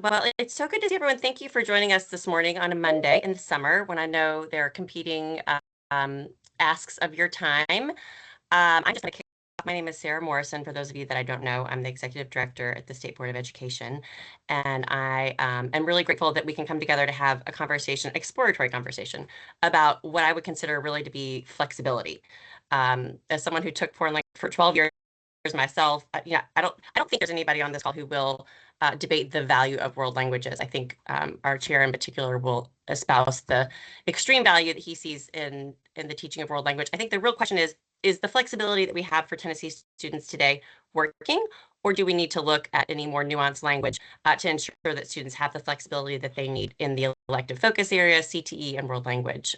Well, it's so good to see everyone. Thank you for joining us this morning on a Monday in the summer when I know there are competing um, asks of your time. I'm just going to kick off. My name is Sarah Morrison. For those of you that I don't know, I'm the Executive Director at the State Board of Education. And I am really grateful that we can come together to have a conversation, exploratory conversation, about what I would consider really to be flexibility. As someone who took foreign language for 12 years myself, I don't think there's anybody on this call who will debate the value of world languages. I think our chair in particular will espouse the extreme value that he sees in the teaching of world language. I think the real question is the flexibility that we have for Tennessee students today working, or do we need to look at any more nuanced language to ensure that students have the flexibility that they need in the elective focus areas, CTE, and world language?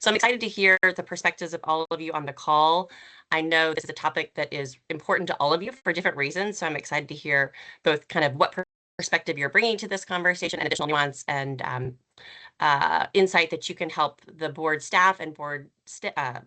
So I'm excited to hear the perspectives of all of you on the call. I know this is a topic that is important to all of you for different reasons, so I'm excited to hear both kind of what perspective you're bringing to this conversation and additional nuance and insight that you can help the board staff and board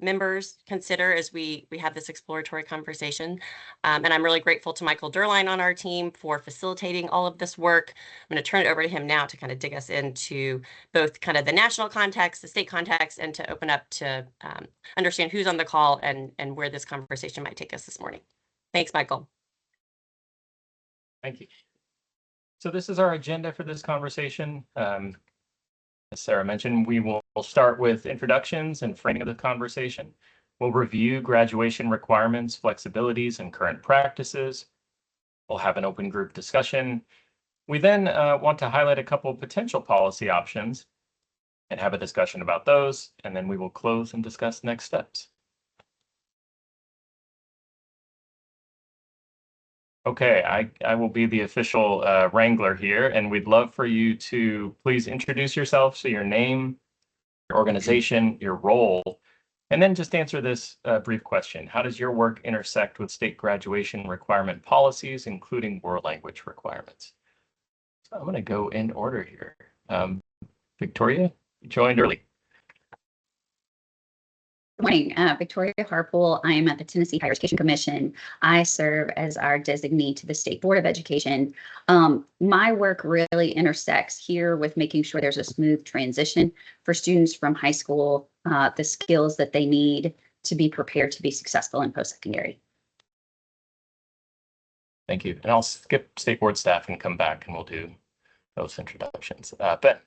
members consider as we have this exploratory conversation. And I'm really grateful to Michael Derline on our team for facilitating all of this work. I'm going to turn it over to him now to kind of dig us into both kind of the national context, the state context, and to open up to understand who's on the call and where this conversation might take us this morning. Thanks, Michael. Thank you. So this is our agenda for this conversation. As Sarah mentioned, we will start with introductions and framing of the conversation. We'll review graduation requirements, flexibilities, and current practices. We'll have an open group discussion. We then want to highlight a couple of potential policy options and have a discussion about those, and then we will close and discuss next steps. Okay, I will be the official wrangler here, and we'd love for you to please introduce yourself, so your name, your organization, your role, and then just answer this brief question. How does your work intersect with state graduation requirement policies, including world language requirements? So I'm going to go in order here. Victoria, you joined early. Good morning, Victoria Harpole. I'm at the Tennessee Higher Education Commission. I serve as our designee to the State Board of Education. My work really intersects here with making sure there's a smooth transition for students from high school, the skills that they need to be prepared to be successful in post-secondary. Thank you. And I'll skip State Board staff and come back and we'll do those introductions. Ben.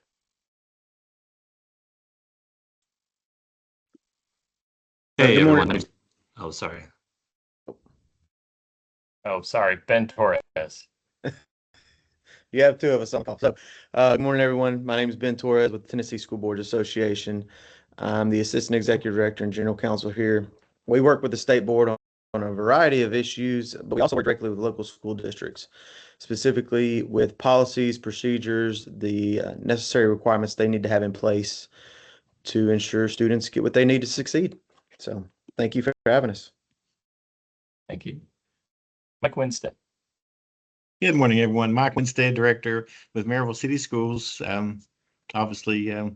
Hey, Good everyone. morning. Oh, sorry. Oh, sorry, Ben Torres. You have two of us on call. So, good morning, everyone. My name is Ben Torres with the Tennessee School Boards Association. I'm the Assistant Executive Director and General Counsel here. We work with the State Board on a variety of issues, but we also work directly with local school districts, specifically with policies, procedures, the necessary requirements they need to have in place to ensure students get what they need to succeed. So, thank you for having us. Thank you. Mike Winstead. Good morning, everyone. Mike Winstead, Director with Maryville City Schools. Obviously,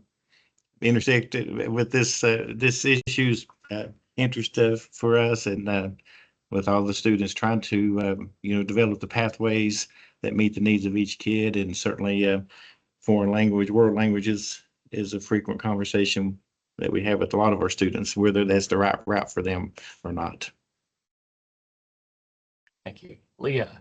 intersected with this issue's interest for us, and with all the students trying to develop the pathways that meet the needs of each kid, and certainly foreign language, world languages is a frequent conversation that we have with a lot of our students, whether that's the right route for them or not. Thank you. Leah.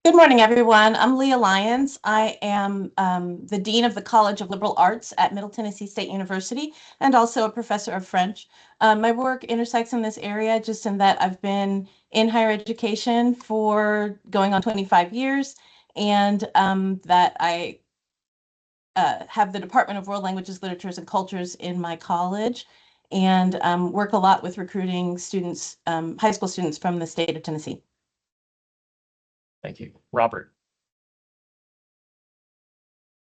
Good morning, everyone. I'm Leah Lyons. I am the Dean of the College of Liberal Arts at Middle Tennessee State University and also a professor of French. My work intersects in this area just in that I've been in higher education for going on 25 years and that I have the Department of World Languages, Literatures, and Cultures in my college and work a lot with recruiting students, high school students from the state of Tennessee. Thank you. Robert.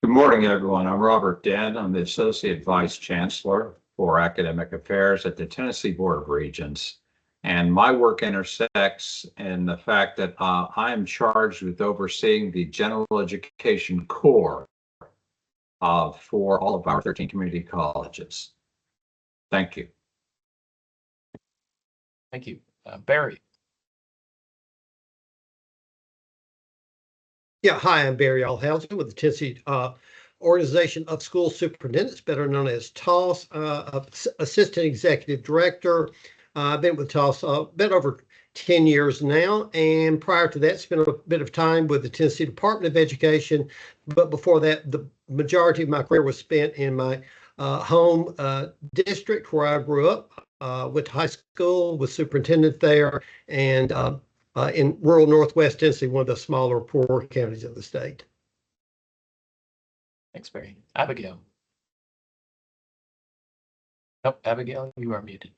Good morning, everyone. I'm Robert Dent. I'm the Associate Vice Chancellor for Academic Affairs at the Tennessee Board of Regents. And my work intersects in the fact that I am charged with overseeing the general education core for all of our 13 community colleges. Thank you. Thank you. Barry. Yeah, hi, I'm Barry Alhausen with the Tennessee Organization of School Superintendents, better known as TOSS, Assistant Executive Director. I've been with TOSS a bit over 10 years now, and prior to that, spent a bit of time with the Tennessee Department of Education. But before that, the majority of my career was spent in my home district where I grew up. Went to high school, was superintendent there, and in rural Northwest Tennessee, one of the smaller, poorer counties of the state. Thanks, Barry. Abigail. Nope, Abigail, you are muted.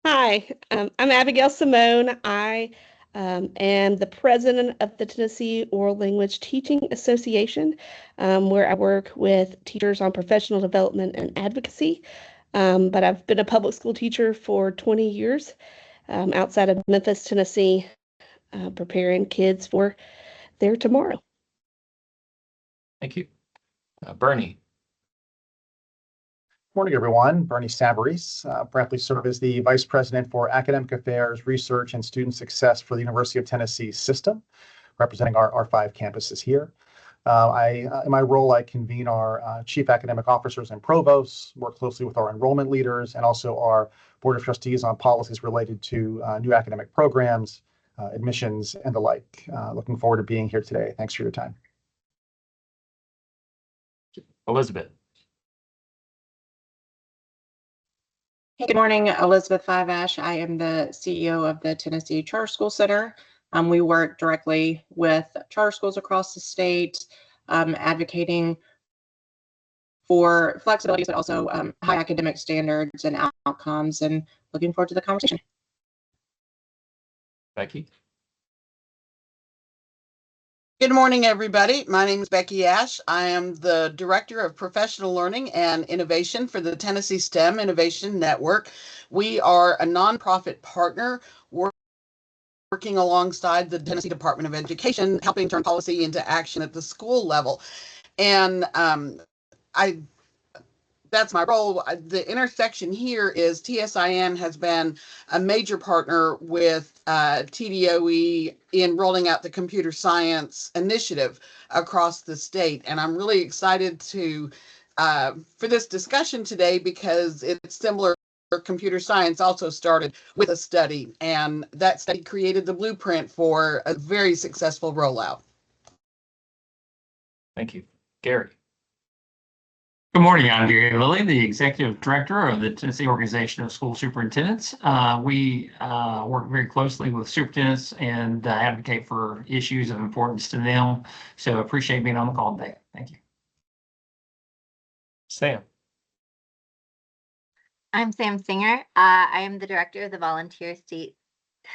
Hi, I'm Abigail Simone. I am the president of the Tennessee Oral Language Teaching Association, where I work with teachers on professional development and advocacy. But I've been a public school teacher for 20 years outside of Memphis, Tennessee, preparing kids for their tomorrow. Thank you. Bernie. Morning, everyone. Bernie Savarese, proudly serve as the Vice President for Academic Affairs, Research, and Student Success for the University of Tennessee System, representing our 5 campuses here. In my role, I convene our Chief Academic Officers and Provosts, work closely with our enrollment leaders, and also our Board of Trustees on policies related to new academic programs, admissions, and the like. Looking forward to being here today. Thanks for your time. Elizabeth. Hey, good morning, Elizabeth Fiveash. I am the CEO of the Tennessee Charter School Center. We work directly with charter schools across the state, advocating for flexibility, but also high academic standards and outcomes, and looking forward to the conversation. Becky. Good morning, everybody. My name is Becky Ash. I am the Director of Professional Learning and Innovation for the Tennessee STEM Innovation Network. We are a nonprofit partner working alongside the Tennessee Department of Education, helping turn policy into action at the school level. And that's my role. The intersection here is TSIN has been a major partner with TDOE in rolling out the computer science initiative across the state. And I'm really excited to for this discussion today because it's similar. Computer science also started with a study, and that study created the blueprint for a very successful rollout. Thank you. Gary. Good morning, I'm Gary Lilly, the Executive Director of the Tennessee Organization of School Superintendents. We work very closely with superintendents and advocate for issues of importance to them. So appreciate being on the call today. Thank you. Sam. I'm Sam Singer. I am the Director of the Volunteer State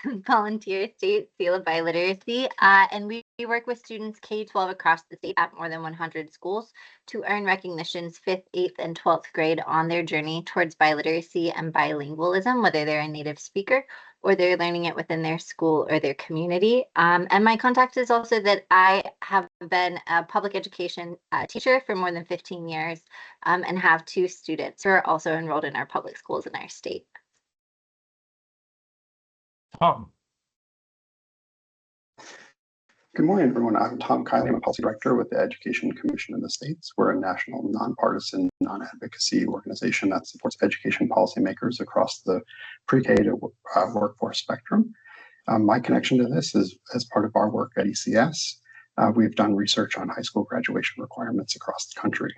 Seal of Biliteracy, and we work with students K-12 across the state at more than 100 schools to earn recognitions 5th, 8th, and 12th grade on their journey towards biliteracy and bilingualism, whether they're a native speaker or they're learning it within their school or their community. And my contact is also that I have been a public education teacher for more than 15 years and have 2 students who are also enrolled in our public schools in our state. Tom. Good morning, everyone. I'm Tom Kiley. I'm a policy director with the Education Commission of the States. We're a national, nonpartisan, non-advocacy organization that supports education policymakers across the pre-K to workforce spectrum. My connection to this is as part of our work at ECS. We've done research on high school graduation requirements across the country,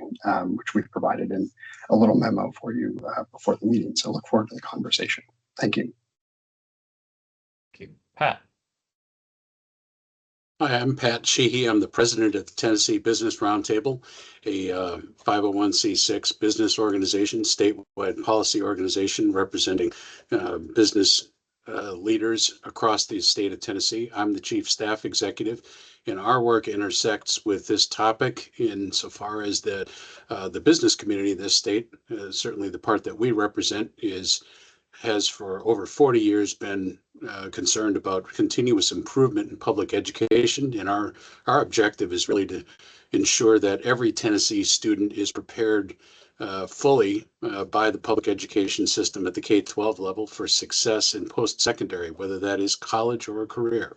which we've provided in a little memo for you before the meeting. So look forward to the conversation. Thank you. Thank you. Pat. Hi, I'm Pat Sheehy. I'm the president of the Tennessee Business Roundtable, a 501c6 business organization, statewide policy organization representing business leaders across the state of Tennessee. I'm the chief staff executive, and our work intersects with this topic insofar as the business community in this state, certainly the part that we represent, has for over 40 years been concerned about continuous improvement in public education. And our objective is really to ensure that every Tennessee student is prepared fully by the public education system at the K-12 level for success in post-secondary, whether that is college or a career.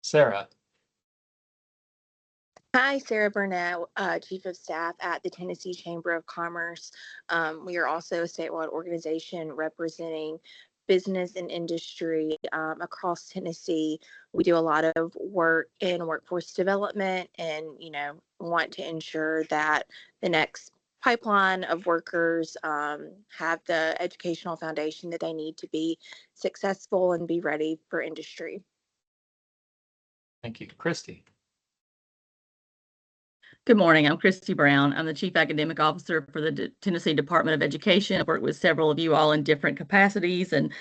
Sarah. Hi, Sarah Burnett, Chief of Staff at the Tennessee Chamber of Commerce. We are also a statewide organization representing business and industry across Tennessee. We do a lot of work in workforce development and, want to ensure that the next pipeline of workers have the educational foundation that they need to be successful and be ready for industry. Thank you. Christy. Good morning. I'm Christy Brown. I'm the Chief Academic Officer for the Tennessee Department of Education. I've worked with several of you all in different capacities and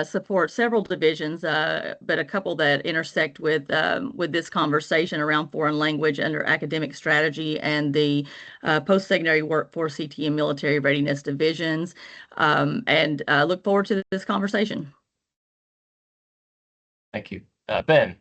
support several divisions, but a couple that intersect with this conversation around foreign language under academic strategy and the post-secondary workforce, CT, and military readiness divisions, and look forward to this conversation. Thank you. Ben.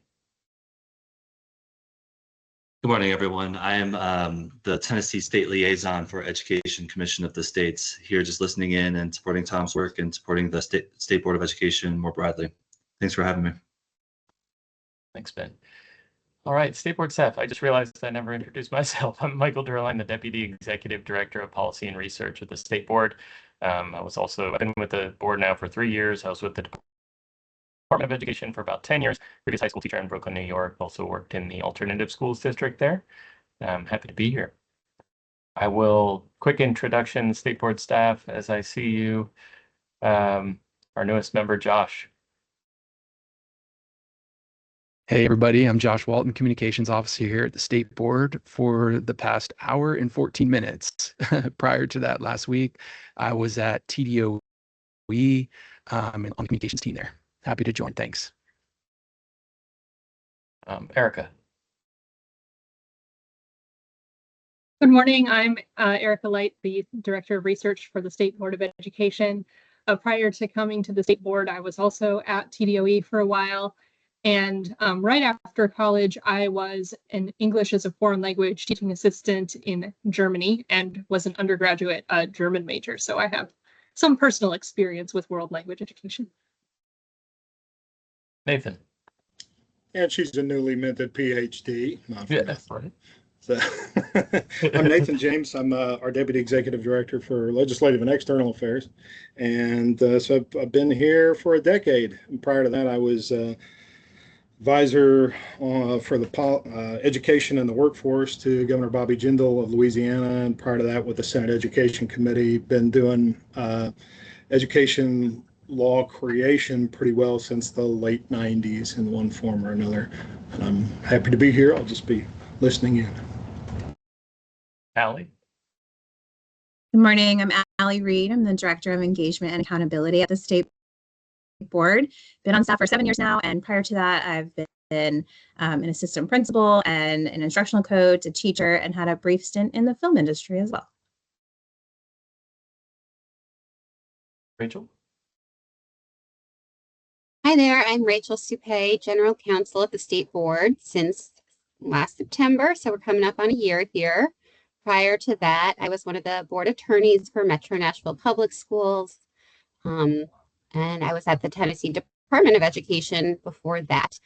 Good morning, everyone. I am the Tennessee State Liaison for Education Commission of the States, here just listening in and supporting Tom's work and supporting the State Board of Education more broadly. Thanks for having me. Thanks, Ben. All right, State Board staff, I just realized I never introduced myself. I'm Michael Durline, the Deputy Executive Director of Policy and Research at the State Board. I've been with the board now for 3 years. I was with the Department of Education for about 10 years, previous high school teacher in Brooklyn, New York, also worked in the alternative schools district there. I'm happy to be here. I will, quick introduction, State Board staff, as I see you, our newest member, Josh. Hey everybody, I'm Josh Walton, Communications Officer here at the State Board for the past hour and 14 minutes. Prior to that last week, I was at TDOE on the communications team there. Happy to join. Thanks. Erica. Good morning. I'm Erica Light, the Director of Research for the State Board of Education. Prior to coming to the State Board, I was also at TDOE for a while. And right after college, I was an English as a foreign language teaching assistant in Germany and was an undergraduate German major. So I have some personal experience with world language education. Nathan. And she's a newly minted PhD. Yeah, that's right. So, I'm Nathan James. I'm our Deputy Executive Director for Legislative and External Affairs. And so I've been here for a decade. And prior to that, I was advisor for the education and the workforce to Governor Bobby Jindal of Louisiana. And prior to that, with the Senate Education Committee, been doing education law creation pretty well since the late 90s in one form or another. And I'm happy to be here. I'll just be listening in. Allie. Good morning. I'm Allie Reed. I'm the Director of Engagement and Accountability at the State Board. Been on staff for 7 years now, and prior to that, I've been an assistant principal and an instructional coach, a teacher, and had a brief stint in the film industry as well. Rachel. Hi there, I'm Rachel Supay, General Counsel at the State Board since last September, so we're coming up on a year here. Prior to that, I was one of the board attorneys for Metro Nashville Public Schools, and I was at the Tennessee Department of Education before that.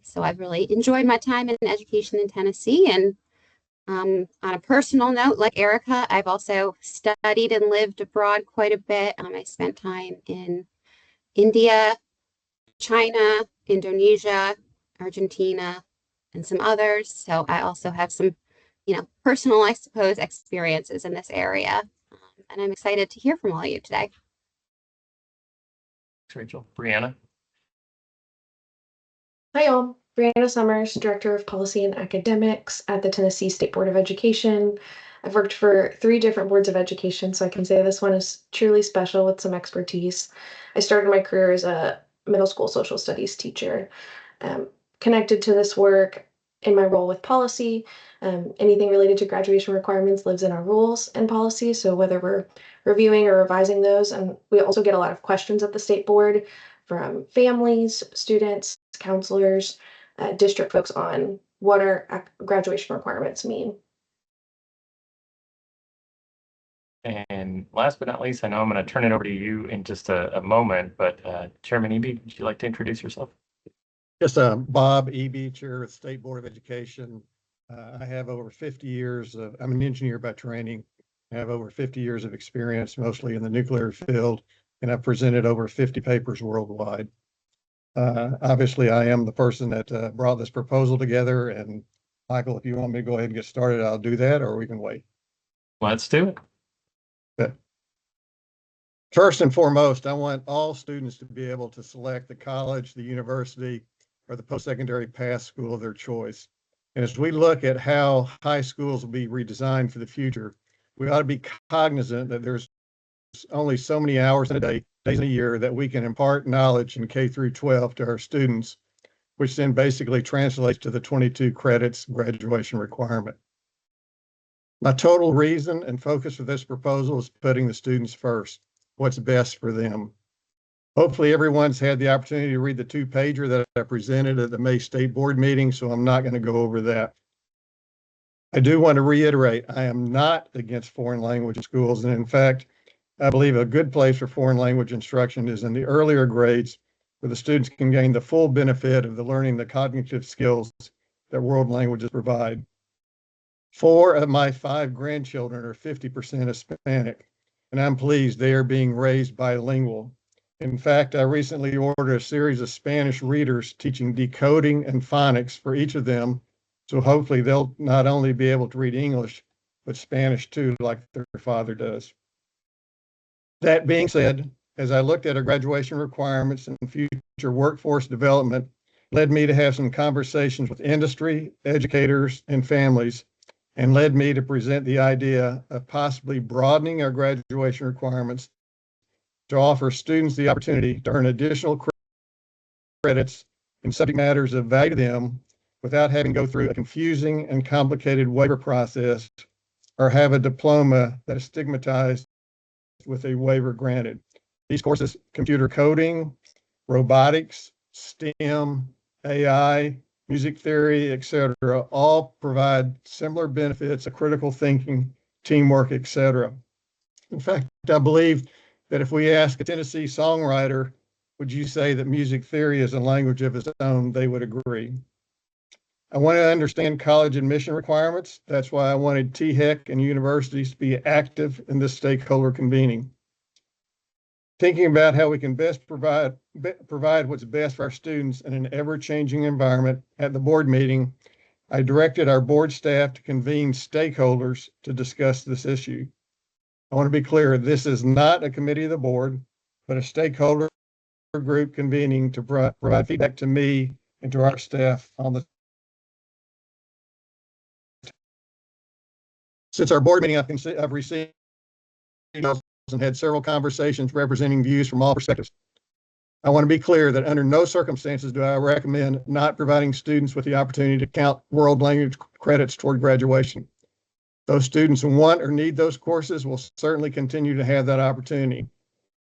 So I've really enjoyed my time in education in Tennessee. And on a personal note, like Erica, I've also studied and lived abroad quite a bit. I spent time in India, China, Indonesia, Argentina, and some others. So I also have some, personal, I suppose, experiences in this area. And I'm excited to hear from all of you today. Thanks, Rachel. Brianna. Hi all, Brianna Summers, Director of Policy and Academics at the Tennessee State Board of Education. I've worked for 3 different boards of education, so I can say this one is truly special with some expertise. I started my career as a middle school social studies teacher. Connected to this work in my role with policy, anything related to graduation requirements lives in our rules and policies, so whether we're reviewing or revising those, and we also get a lot of questions at the State Board from families, students, counselors, district folks on what our graduation requirements mean. And last but not least, I know I'm going to turn it over to you in just a moment, but Chairman Eby, would you like to introduce yourself? Yes, Bob Eby, Chair of the State Board of Education. I have over 50 years of, I'm an engineer by training. I have over 50 years of experience, mostly in the nuclear field, and I've presented over 50 papers worldwide. Obviously, I am the person that brought this proposal together. And Michael, if you want me to go ahead and get started, I'll do that, or we can wait. Let's do it. Okay. First and foremost, I want all students to be able to select the college, the university, or the post-secondary path school of their choice. And as we look at how high schools will be redesigned for the future, we ought to be cognizant that there's only so many hours in a day, days in a year, that we can impart knowledge in K through 12 to our students, which then basically translates to the 22 credits graduation requirement. My total reason and focus for this proposal is putting the students first, what's best for them. Hopefully everyone's had the opportunity to read the 2-pager that I presented at the May State Board meeting, so I'm not going to go over that. I do want to reiterate, I am not against foreign language schools. And in fact, I believe a good place for foreign language instruction is in the earlier grades, where the students can gain the full benefit of the learning the cognitive skills that world languages provide. 4 of my 5 grandchildren are 50% Hispanic, and I'm pleased they are being raised bilingual. In fact, I recently ordered a series of Spanish readers teaching decoding and phonics for each of them, so hopefully they'll not only be able to read English, but Spanish too, like their father does. That being said, as I looked at our graduation requirements and future workforce development, led me to have some conversations with industry, educators, and families, and led me to present the idea of possibly broadening our graduation requirements to offer students the opportunity to earn additional credits in subject matters of value to them without having to go through a confusing and complicated waiver process or have a diploma that is stigmatized with a waiver granted. These courses, computer coding, robotics, STEM, AI, music theory, etc., all provide similar benefits of critical thinking, teamwork, etc. In fact, I believe that if we ask a Tennessee songwriter, would you say that music theory is a language of its own, they would agree. I want to understand college admission requirements. That's why I wanted THEC and universities to be active in this stakeholder convening. Thinking about how we can best provide what's best for our students in an ever-changing environment, at the board meeting, I directed our board staff to convene stakeholders to discuss this issue. I want to be clear, this is not a committee of the board, but a stakeholder group convening to provide feedback to me and to our staff on the. Since our board meeting, I've received and had several conversations representing views from all perspectives. I want to be clear that under no circumstances do I recommend not providing students with the opportunity to count world language credits toward graduation. Those students who want or need those courses will certainly continue to have that opportunity.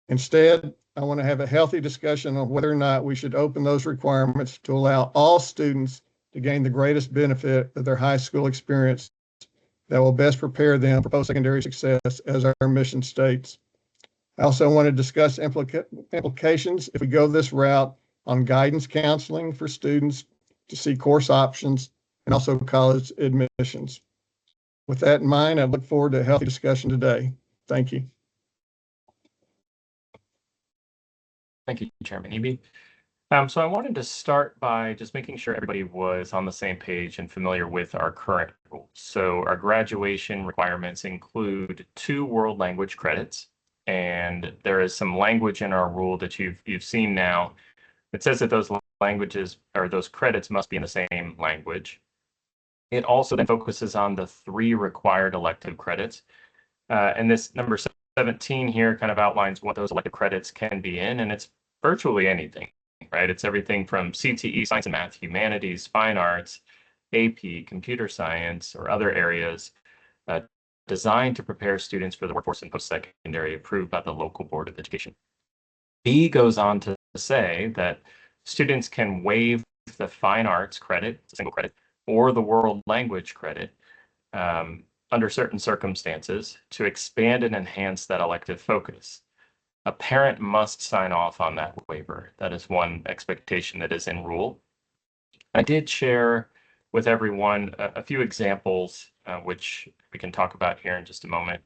Instead, I want to have a healthy discussion on whether or not we should open those requirements to allow all students to gain the greatest benefit of their high school experience that will best prepare them for post-secondary success, as our mission states. I also want to discuss implications if we go this route on guidance counseling for students to see course options and also college admissions. With that in mind, I look forward to a healthy discussion today. Thank you. Thank you, Chairman Eby. So I wanted to start by just making sure everybody was on the same page and familiar with our current rules. So our graduation requirements include 2 world language credits, and there is some language in our rule that you've seen now. It says that those languages or those credits must be in the same language. It also then focuses on the 3 required elective credits, and this number 17 here kind of outlines what those elective credits can be in, and it's virtually anything. Right? It's everything from CTE, science and math, humanities, fine arts, AP, computer science, or other areas designed to prepare students for the workforce and post-secondary approved by the local Board of Education. B goes on to say that students can waive the fine arts credit, single credit, or the world language credit under certain circumstances to expand and enhance that elective focus. A parent must sign off on that waiver. That is one expectation that is in rule. I did share with everyone a few examples, which we can talk about here in just a moment.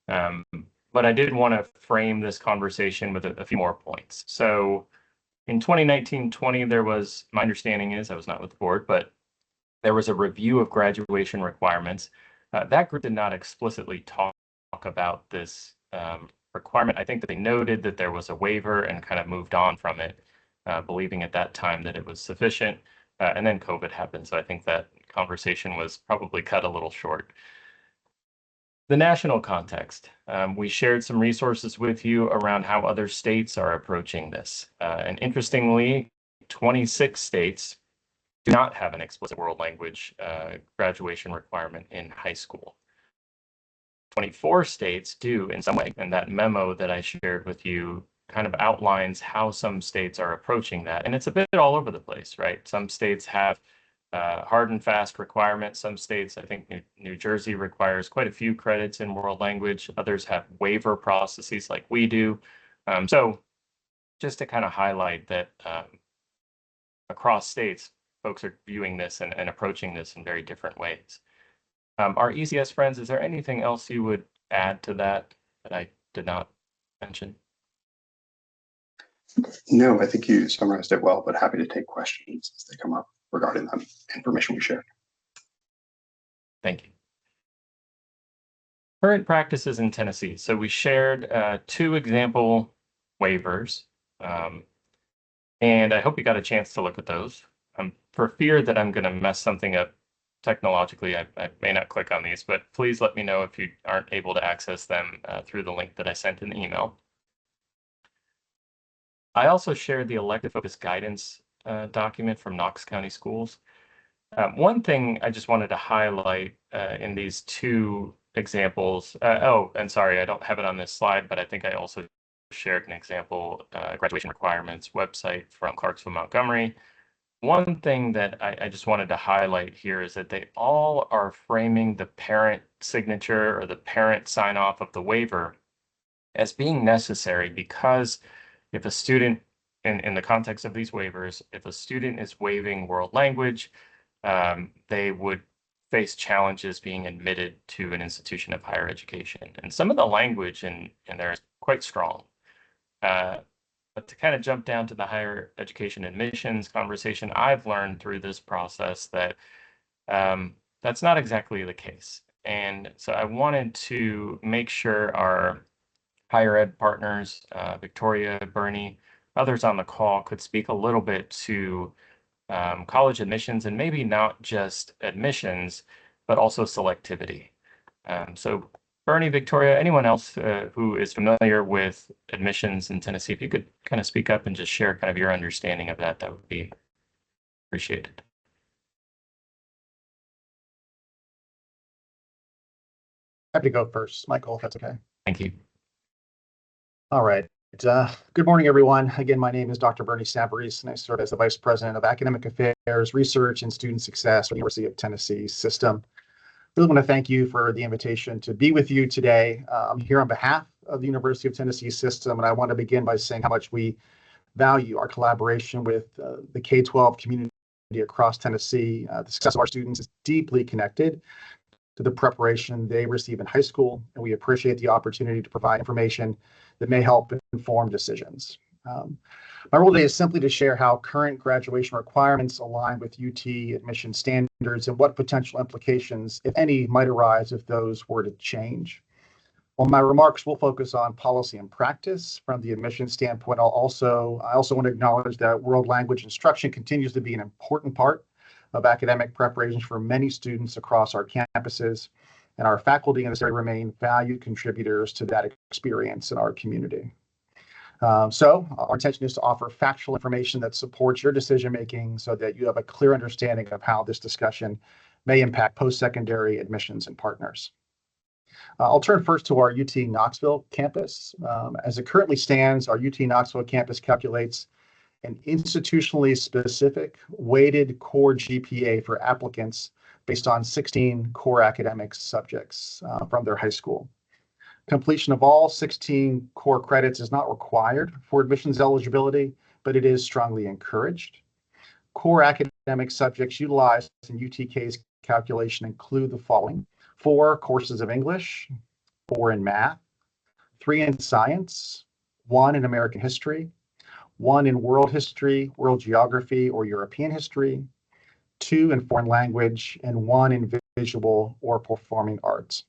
But I did want to frame this conversation with a few more points. So in 2019-20, there was, my understanding is, I was not with the board, but there was a review of graduation requirements. That group did not explicitly talk about this requirement. I think that they noted that there was a waiver and kind of moved on from it, believing at that time that it was sufficient. And then COVID happened. So I think that conversation was probably cut a little short. The national context. We shared some resources with you around how other states are approaching this. And interestingly, 26 states do not have an explicit world language graduation requirement in high school. 24 states do in some way, and that memo that I shared with you kind of outlines how some states are approaching that. And it's a bit all over the place, right? Some states have hard and fast requirements. Some states, I think New Jersey requires quite a few credits in world language. Others have waiver processes like we do. So just to kind of highlight that across states, folks are viewing this and approaching this in very different ways. Our ECS friends, is there anything else you would add to that I did not mention? No, I think you summarized it well, but happy to take questions as they come up regarding the information we shared. Thank you. Current practices in Tennessee. So we shared 2 example waivers, and I hope you got a chance to look at those. For fear that I'm going to mess something up technologically, I may not click on these, but please let me know if you aren't able to access them through the link that I sent in the email. I also shared the elective focus guidance document from Knox County Schools. One thing I just wanted to highlight in these 2 examples, and sorry, I don't have it on this slide, but I think I also shared an example graduation requirements website from Clarksville Montgomery. One thing that I just wanted to highlight here is that they all are framing the parent signature or the parent sign off of the waiver as being necessary, because if a student, in the context of these waivers, if a student is waiving world language, they would face challenges being admitted to an institution of higher education. And some of the language in there is quite strong. But to kind of jump down to the higher education admissions conversation, I've learned through this process that that's not exactly the case. And so I wanted to make sure our higher ed partners, Victoria, Bernie, others on the call could speak a little bit to college admissions, and maybe not just admissions, but also selectivity. So Bernie, Victoria, anyone else who is familiar with admissions in Tennessee, if you could kind of speak up and just share kind of your understanding of that, that would be appreciated. Happy to go first, Michael, if that's okay. Thank you. All right. Good morning, everyone. Again, my name is Dr. Bernie Savarese, and I serve as the Vice President of Academic Affairs, Research, and Student Success for the University of Tennessee System. Really want to thank you for the invitation to be with you today. I'm here on behalf of the University of Tennessee System, and I want to begin by saying how much we value our collaboration with the K-12 community across Tennessee. The success of our students is deeply connected to the preparation they receive in high school, and we appreciate the opportunity to provide information that may help inform decisions. My role today is simply to share how current graduation requirements align with UT admission standards and what potential implications, if any, might arise if those were to change. While my remarks will focus on policy and practice from the admission standpoint, I also want to acknowledge that world language instruction continues to be an important part of academic preparations for many students across our campuses, and our faculty in this area remain valued contributors to that experience in our community. So our intention is to offer factual information that supports your decision-making so that you have a clear understanding of how this discussion may impact post-secondary admissions and partners. I'll turn first to our UT Knoxville campus. As it currently stands, our UT Knoxville campus calculates an institutionally specific weighted core GPA for applicants based on 16 core academic subjects from their high school. Completion of all 16 core credits is not required for admissions eligibility, but it is strongly encouraged. Core academic academic subjects utilized in UTK's calculation include the following: 4 courses of English, 4 in math, 3 in science, 1 in American history, 1 in world history, world geography, or European history, 2 in foreign language, and 1 in visual or performing arts.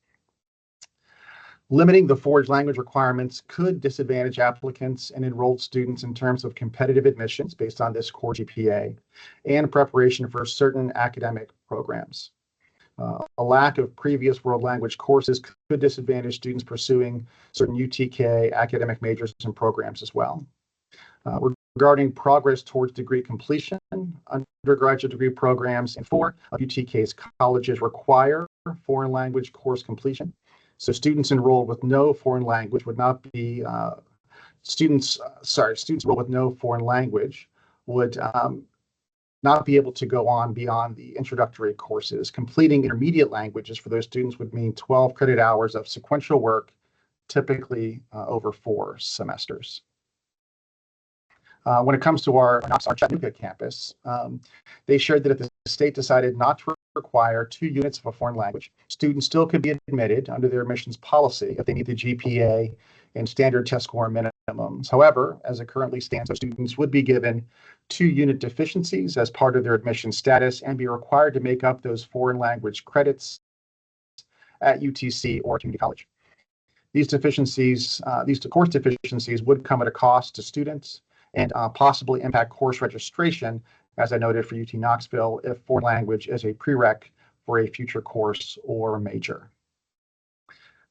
Limiting the forged language requirements could disadvantage applicants and enrolled students in terms of competitive admissions based on this core GPA and preparation for certain academic programs. A lack of previous world language courses could disadvantage students pursuing certain UTK academic majors and programs as well. Regarding progress towards degree completion, undergraduate degree programs in 4 of UTK's colleges require foreign language course completion. So students enrolled with no foreign language would not be, students enrolled with no foreign language would not be able to go on beyond the introductory courses. Completing intermediate languages for those students would mean 12 credit hours of sequential work, typically over 4 semesters. When it comes to our Chattanooga campus, they shared that if the state decided not to require 2 units of a foreign language, students still could be admitted under their admissions policy if they meet the GPA and standard test score minimums. However, as it currently stands, students would be given 2 unit deficiencies as part of their admission status and be required to make up those foreign language credits at UTC or community college. These deficiencies, these course deficiencies would come at a cost to students and possibly impact course registration, as I noted for UT Knoxville, if foreign language is a prereq for a future course or major.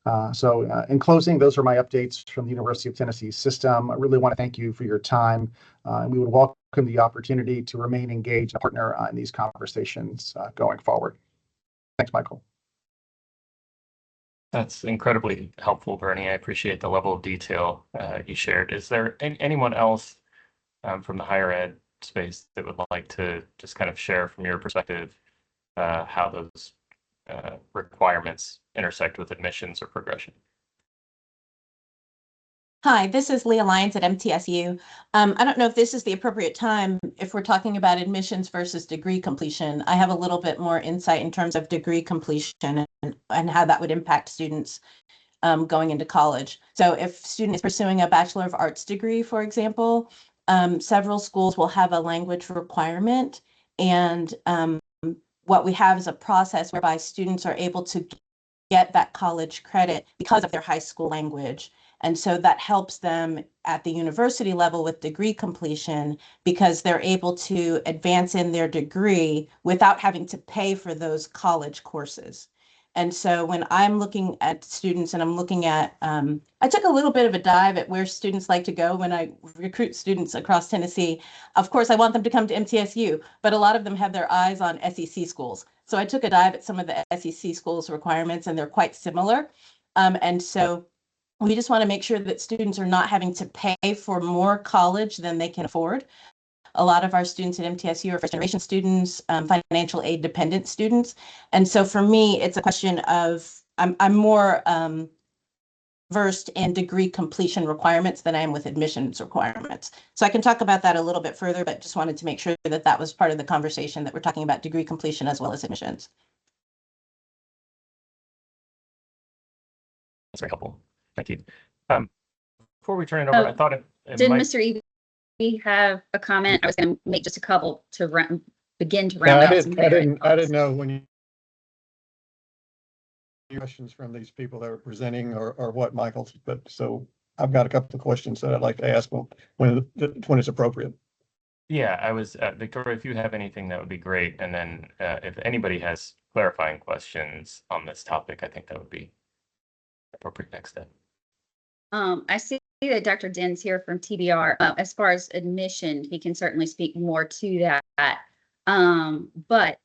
In closing, those are my updates from the University of Tennessee system. I really want to thank you for your time, and we would welcome the opportunity to remain engaged and partner in these conversations going forward. Thanks, Michael. That's incredibly helpful, Bernie. I appreciate the level of detail you shared. Is there anyone else from the higher ed space that would like to just kind of share from your perspective how those requirements intersect with admissions or progression? Hi, this is Leah Lyons at MTSU. I don't know if this is the appropriate time if we're talking about admissions versus degree completion. I have a little bit more insight in terms of degree completion and how that would impact students going into college. So if a student is pursuing a Bachelor of Arts degree, for example, several schools will have a language requirement, and what we have is a process whereby students are able to get that college credit because of their high school language. And so that helps them at the university level with degree completion because they're able to advance in their degree without having to pay for those college courses. And so when I'm looking at students and I'm looking at, I took a little bit of a dive at where students like to go when I recruit students across Tennessee. Of course, I want them to come to MTSU, but a lot of them have their eyes on SEC schools. So I took a dive at some of the SEC schools requirements, and they're quite similar. And so we just want to make sure that students are not having to pay for more college than they can afford. A lot of our students at MTSU are first-generation students, financial aid dependent students. And so for me, it's a question of, I'm more versed in degree completion requirements than I am with admissions requirements. So I can talk about that a little bit further, but just wanted to make sure that that was part of the conversation, that we're talking about degree completion as well as admissions. That's very helpful. Thank you. Before we turn it over, I thought it Did might... Mr. Eby have a comment? I was going to make just a couple to begin to round out some. I didn't know when you questions from these people that are presenting or what, Michael, but so I've got a couple of questions that I'd like to ask when it's appropriate. Yeah, I was, Victoria, if you have anything, that would be great. And then if anybody has clarifying questions on this topic, I think that would be appropriate next step. I see that Dr. Den's here from TBR. As far as admission, he can certainly speak more to that. But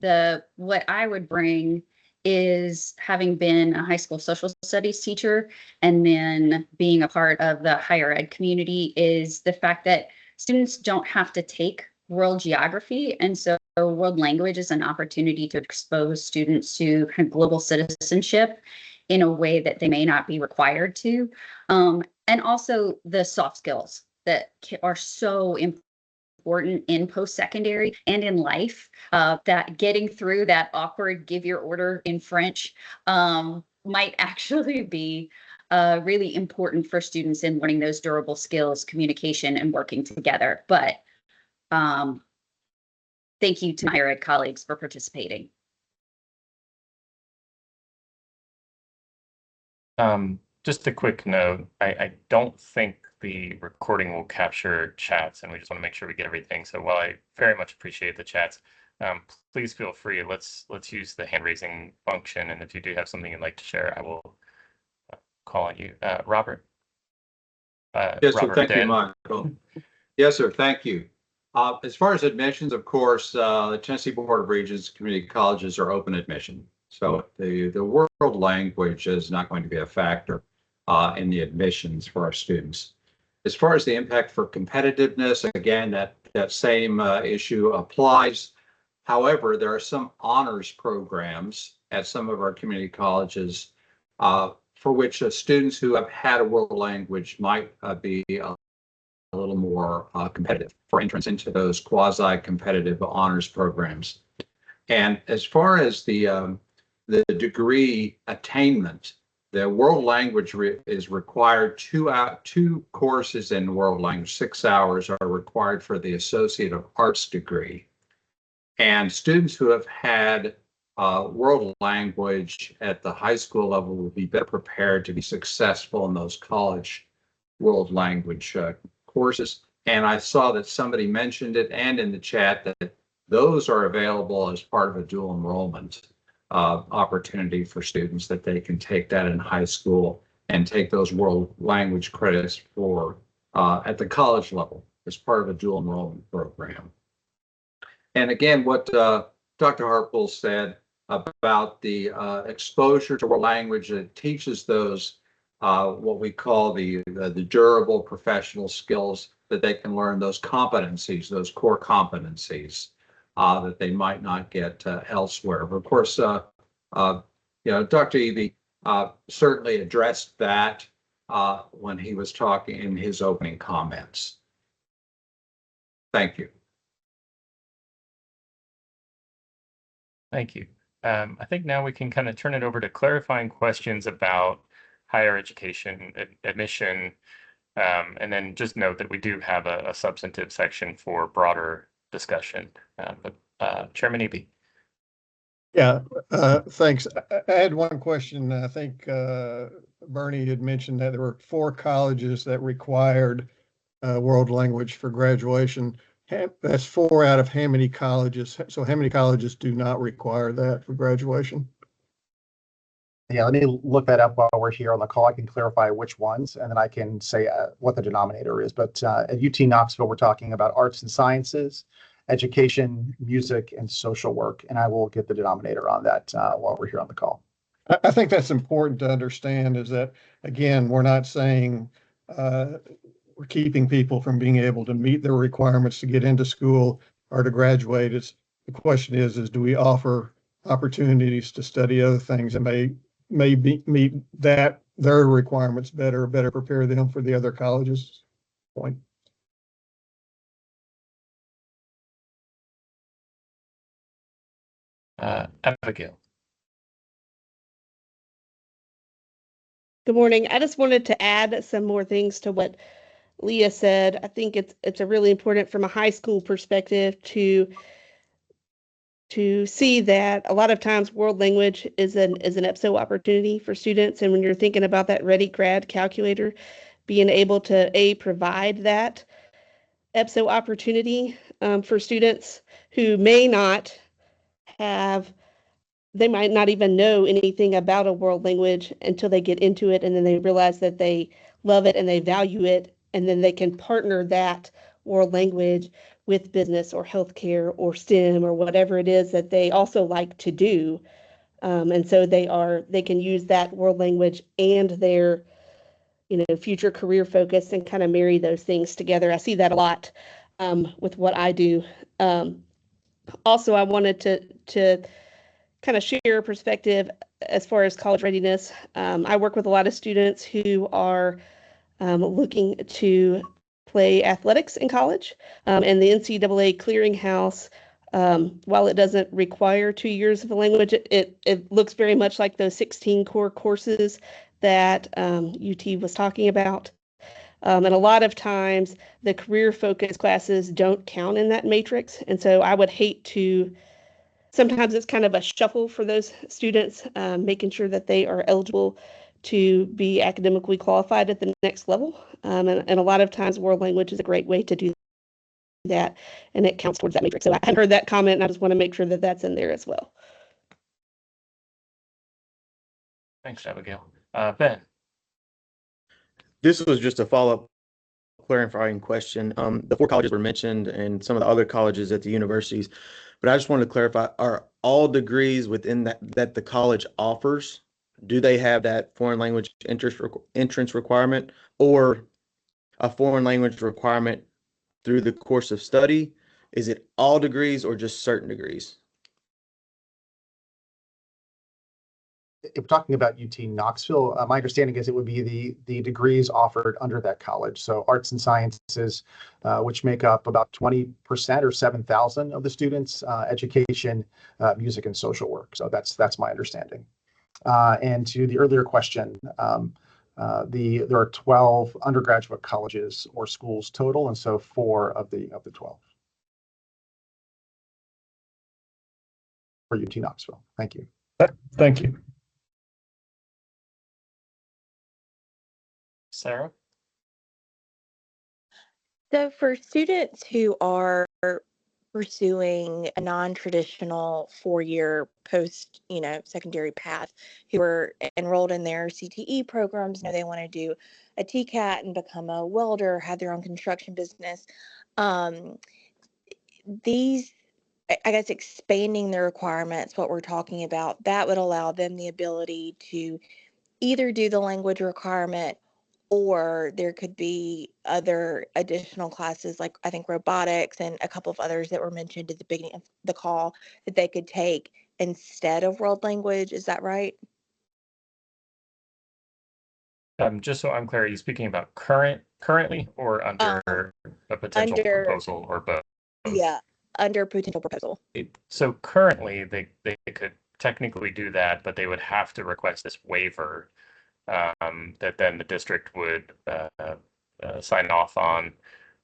what I would bring is having been a high school social studies teacher and then being a part of the higher ed community is the fact that students don't have to take world geography. And so world language is an opportunity to expose students to kind of global citizenship in a way that they may not be required to. And also the soft skills that are so important in post-secondary and in life. That getting through that awkward give your order in French might actually be really important for students in learning those durable skills, communication, and working together. But thank you to my higher ed colleagues for participating. Just a quick note, I don't think the recording will capture chats, and we just want to make sure we get everything. So while I very much appreciate the chats, please feel free. Let's use the hand raising function, and if you do have something you'd like to share, I will call on you. Robert. Yes, sir. Robert Thank you, Den. Michael. Yes, sir. Thank you. As far as admissions, of course, the Tennessee Board of Regents community colleges are open admission. So the world language is not going to be a factor in the admissions for our students. As far as the impact for competitiveness, again, that same issue applies. However, there are some honors programs at some of our community colleges for which students who have had a world language might be a little more competitive for entrance into those quasi-competitive honors programs. And as far as the degree attainment, the world language is required two courses in world language, 6 hours are required for the Associate of Arts degree. And students who have had world language at the high school level will be better prepared to be successful in those college world language courses. And I saw that somebody mentioned it and in the chat that those are available as part of a dual enrollment opportunity for students, that they can take that in high school and take those world language credits for at the college level as part of a dual enrollment program. And again, what Dr. Harpel said about the exposure to world language, it teaches those what we call the durable professional skills that they can learn, those competencies, those core competencies that they might not get elsewhere. But of course, Dr. Eby certainly addressed that when he was talking in his opening comments. Thank you. Thank you. I think now we can kind of turn it over to clarifying questions about higher education admission, and then just note that we do have a substantive section for broader discussion. Chairman Eby. Yeah, thanks. I had one question. I think Bernie had mentioned that there were 4 colleges that required world language for graduation. That's 4 out of how many colleges? So how many colleges do not require that for graduation? Yeah, let me look that up while we're here on the call. I can clarify which ones, and then I can say what the denominator is. But at UT Knoxville, we're talking about arts and sciences, education, music, and social work. And I will get the denominator on that while we're here on the call. I think that's important to understand, is that, again, we're not saying we're keeping people from being able to meet their requirements to get into school or to graduate. The question is do we offer opportunities to study other things that may meet their requirements better prepare them for the other colleges? Point. Abigail. Good morning. I just wanted to add some more things to what Leah said. I think it's a really important from a high school perspective to see that a lot of times world language is an EPSO opportunity for students. And when you're thinking about that Ready Grad calculator, being able to provide that EPSO opportunity for students who may not have, they might not even know anything about a world language until they get into it, and then they realize that they love it and they value it, and then they can partner that world language with business or healthcare or STEM or whatever it is that they also like to do. And so they can use that world language and their future career focus and kind of marry those things together. I see that a lot with what I do. Also, I wanted to kind of share a perspective as far as college readiness. I work with a lot of students who are looking to play athletics in college. And the NCAA clearinghouse, while it doesn't require 2 years of a language, it looks very much like those 16 core courses that UT was talking about. And a lot of times the career focused classes don't count in that matrix. And so I would hate to, sometimes it's kind of a shuffle for those students, making sure that they are eligible to be academically qualified at the next level. And a lot of times world language is a great way to do that, and it counts towards that matrix. So I had heard that comment, and I just want to make sure that that's in there as well. Thanks, Abigail. Ben. This was just a follow-up clarifying question. The 4 colleges were mentioned and some of the other colleges at the universities, but I just wanted to clarify, are all degrees within that the college offers, do they have that foreign language entrance requirement or a foreign language requirement through the course of study? Is it all degrees or just certain degrees? If we're talking about UT Knoxville, my understanding is it would be the degrees offered under that college. So arts and sciences, which make up about 20% or 7,000 of the students, education, music, and social work. So that's my understanding. And to the earlier question, there are 12 undergraduate colleges or schools total, and so 4 of the 12 for UT Knoxville. Thank you. Thank you. Sarah? So for students who are pursuing a non-traditional 4-year post, secondary path, who are enrolled in their CTE programs, they want to do a TCAT and become a welder, have their own construction business. These, I guess, expanding the requirements, what we're talking about, that would allow them the ability to either do the language requirement, or there could be other additional classes, like I think robotics and a couple of others that were mentioned at the beginning of the call, that they could take instead of world language. Is that right? Just so I'm clear, are you speaking about currently or under a potential proposal or both? Yeah, under potential proposal. So currently they could technically do that, but they would have to request this waiver that then the district would sign off on.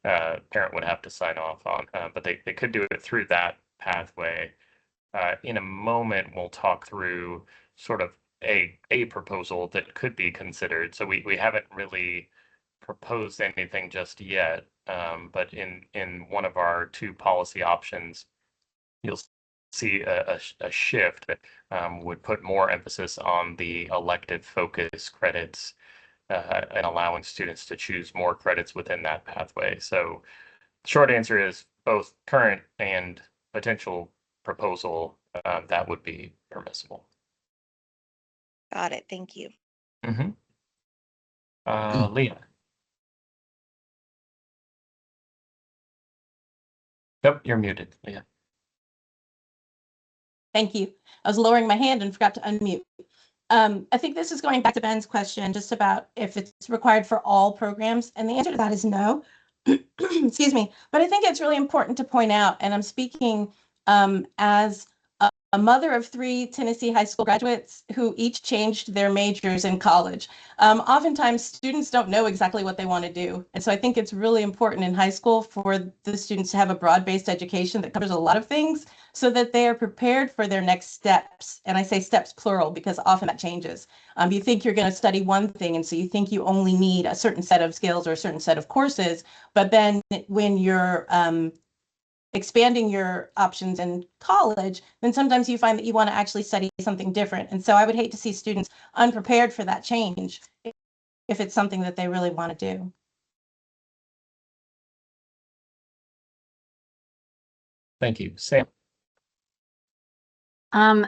Parent would have to sign off on, but they could do it through that pathway. In a moment, we'll talk through sort of a proposal that could be considered. So we haven't really proposed anything just yet, but in one of our 2 policy options, you'll see a shift that would put more emphasis on the elective focus credits and allowing students to choose more credits within that pathway. So short answer is both current and potential proposal, that would be permissible. Got it. Thank you. Mm-hmm. Leah. Nope, you're muted, Leah. Thank you. I was lowering my hand and forgot to unmute. I think this is going back to Ben's question just about if it's required for all programs, and the answer to that is no. Excuse me. But I think it's really important to point out, and I'm speaking as a mother of 3 Tennessee high school graduates who each changed their majors in college. Oftentimes students don't know exactly what they want to do. And so I think it's really important in high school for the students to have a broad-based education that covers a lot of things so that they are prepared for their next steps. And I say steps plural because often that changes. You think you're going to study one thing, and so you think you only need a certain set of skills or a certain set of courses. But then when you're expanding your options in college, then sometimes you find that you want to actually study something different. And so I would hate to see students unprepared for that change if it's something that they really want to do. Thank you. Sam?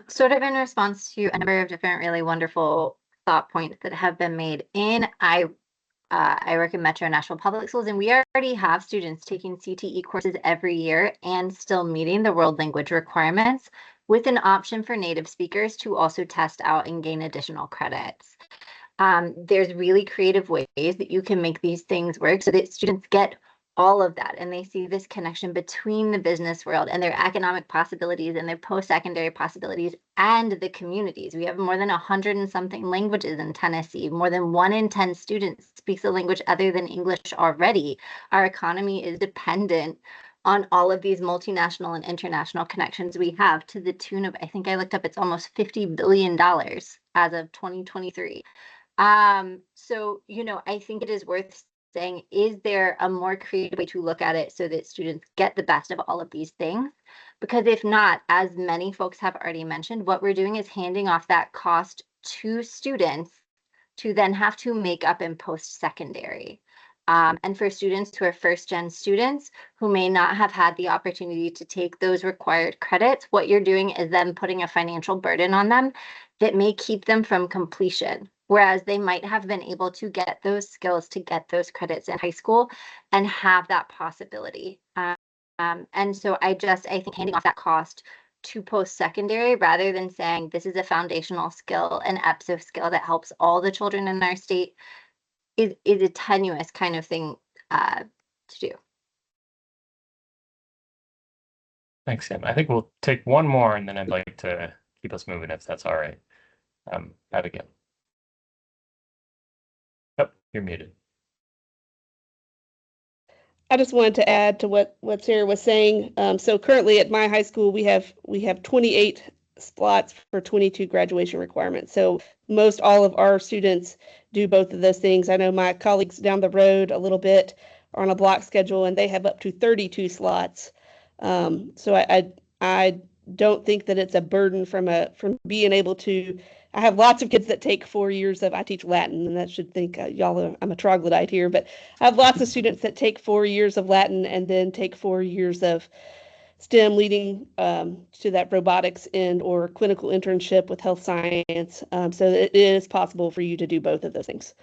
Sort of in response to a number of different really wonderful thought points that have been made I work in Metro National Public Schools, and we already have students taking CTE courses every year and still meeting the world language requirements, with an option for native speakers to also test out and gain additional credits. There's really creative ways that you can make these things work so that students get all of that and they see this connection between the business world and their economic possibilities and their post-secondary possibilities and the communities. We have more than 100 and something languages in Tennessee. More than 1 in 10 students speaks a language other than English already. Our economy is dependent on all of these multinational and international connections we have, to the tune of, I think I looked up, it's almost $50 billion as of 2023. So, you know, I think it is worth saying, is there a more creative way to look at it so that students get the best of all of these things? Because if not, as many folks have already mentioned, what we're doing is handing off that cost to students to then have to make up in post-secondary. And for students who are first-gen students who may not have had the opportunity to take those required credits, what you're doing is then putting a financial burden on them that may keep them from completion, whereas they might have been able to get those skills to get those credits in high school and have that possibility. And so I think handing off that cost to post-secondary rather than saying this is a foundational skill, an EPSO skill that helps all the children in our state, is a tenuous kind of thing to do. Thanks, Sam. I think we'll take one more and then I'd like to keep us moving if that's all right. Abigail. Oh, you're muted. I just wanted to add to what Sarah was saying. So currently at my high school, we have 28 slots for 22 graduation requirements. So most all of our students do both of those things. I know my colleagues down the road a little bit are on a block schedule and they have up to 32 slots. So I don't think that it's a burden from being able to. I have lots of kids that take 4 years I teach Latin, and that should think I'm a troglodyte here, but I have lots of students that take 4 years of Latin and then take 4 years of STEM leading to that robotics and or clinical internship with health science. So it is possible for you to do both of those things.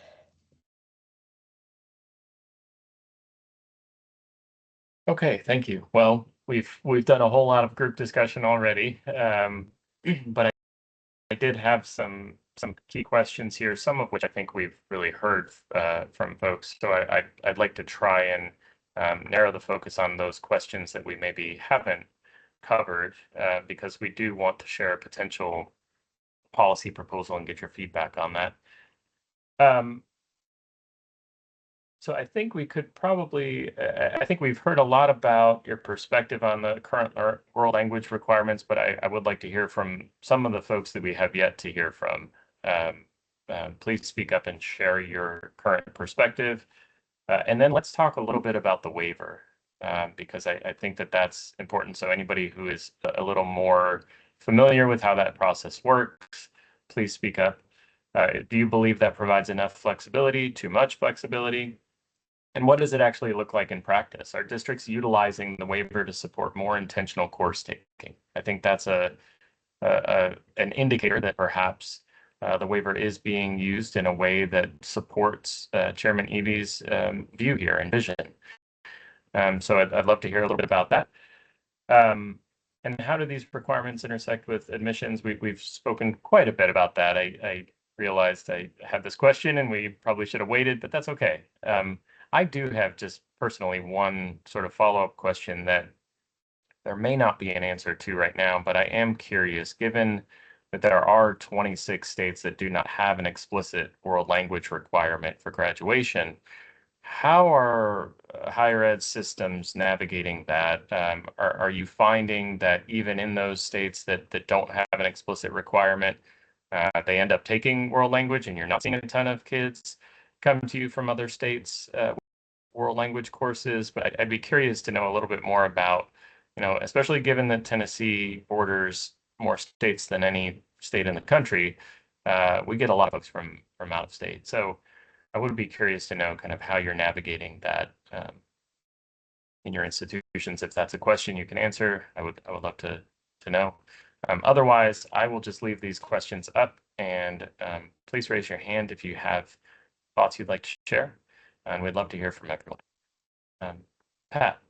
Okay, thank you. Well, we've done a whole lot of group discussion already, but I did have some key questions here, some of which I think we've really heard from folks. So I'd like to try and narrow the focus on those questions that we maybe haven't covered, because we do want to share a potential policy proposal and get your feedback on that. So I think we could probably, I think we've heard a lot about your perspective on the current world language requirements, but I would like to hear from some of the folks that we have yet to hear from. Please speak up and share your current perspective. And then let's talk a little bit about the waiver, because I think that that's important. So anybody who is a little more familiar with how that process works, please speak up. Do you believe that provides enough flexibility, too much flexibility? And what does it actually look like in practice? Are districts utilizing the waiver to support more intentional course taking? I think that's an indicator that perhaps the waiver is being used in a way that supports Chairman Eby's view here and vision. So I'd love to hear a little bit about that. And how do these requirements intersect with admissions? We've spoken quite a bit about that. I realized I had this question and we probably should have waited, but that's okay. I do have just personally one sort of follow-up question that there may not be an answer to right now, but I am curious, given that there are 26 states that do not have an explicit world language requirement for graduation, how are higher ed systems navigating that? Are you finding that even in those states that don't have an explicit requirement, they end up taking world language and you're not seeing a ton of kids come to you from other states world language courses? But I'd be curious to know a little bit more about, especially given that Tennessee borders more states than any state in the country, we get a lot of folks from out of state. So I would be curious to know kind of how you're navigating that in your institutions. If that's a question you can answer, I would love to know. Otherwise, I will just leave these questions up, and please raise your hand if you have thoughts you'd like to share, and we'd love to hear from everyone. Pat.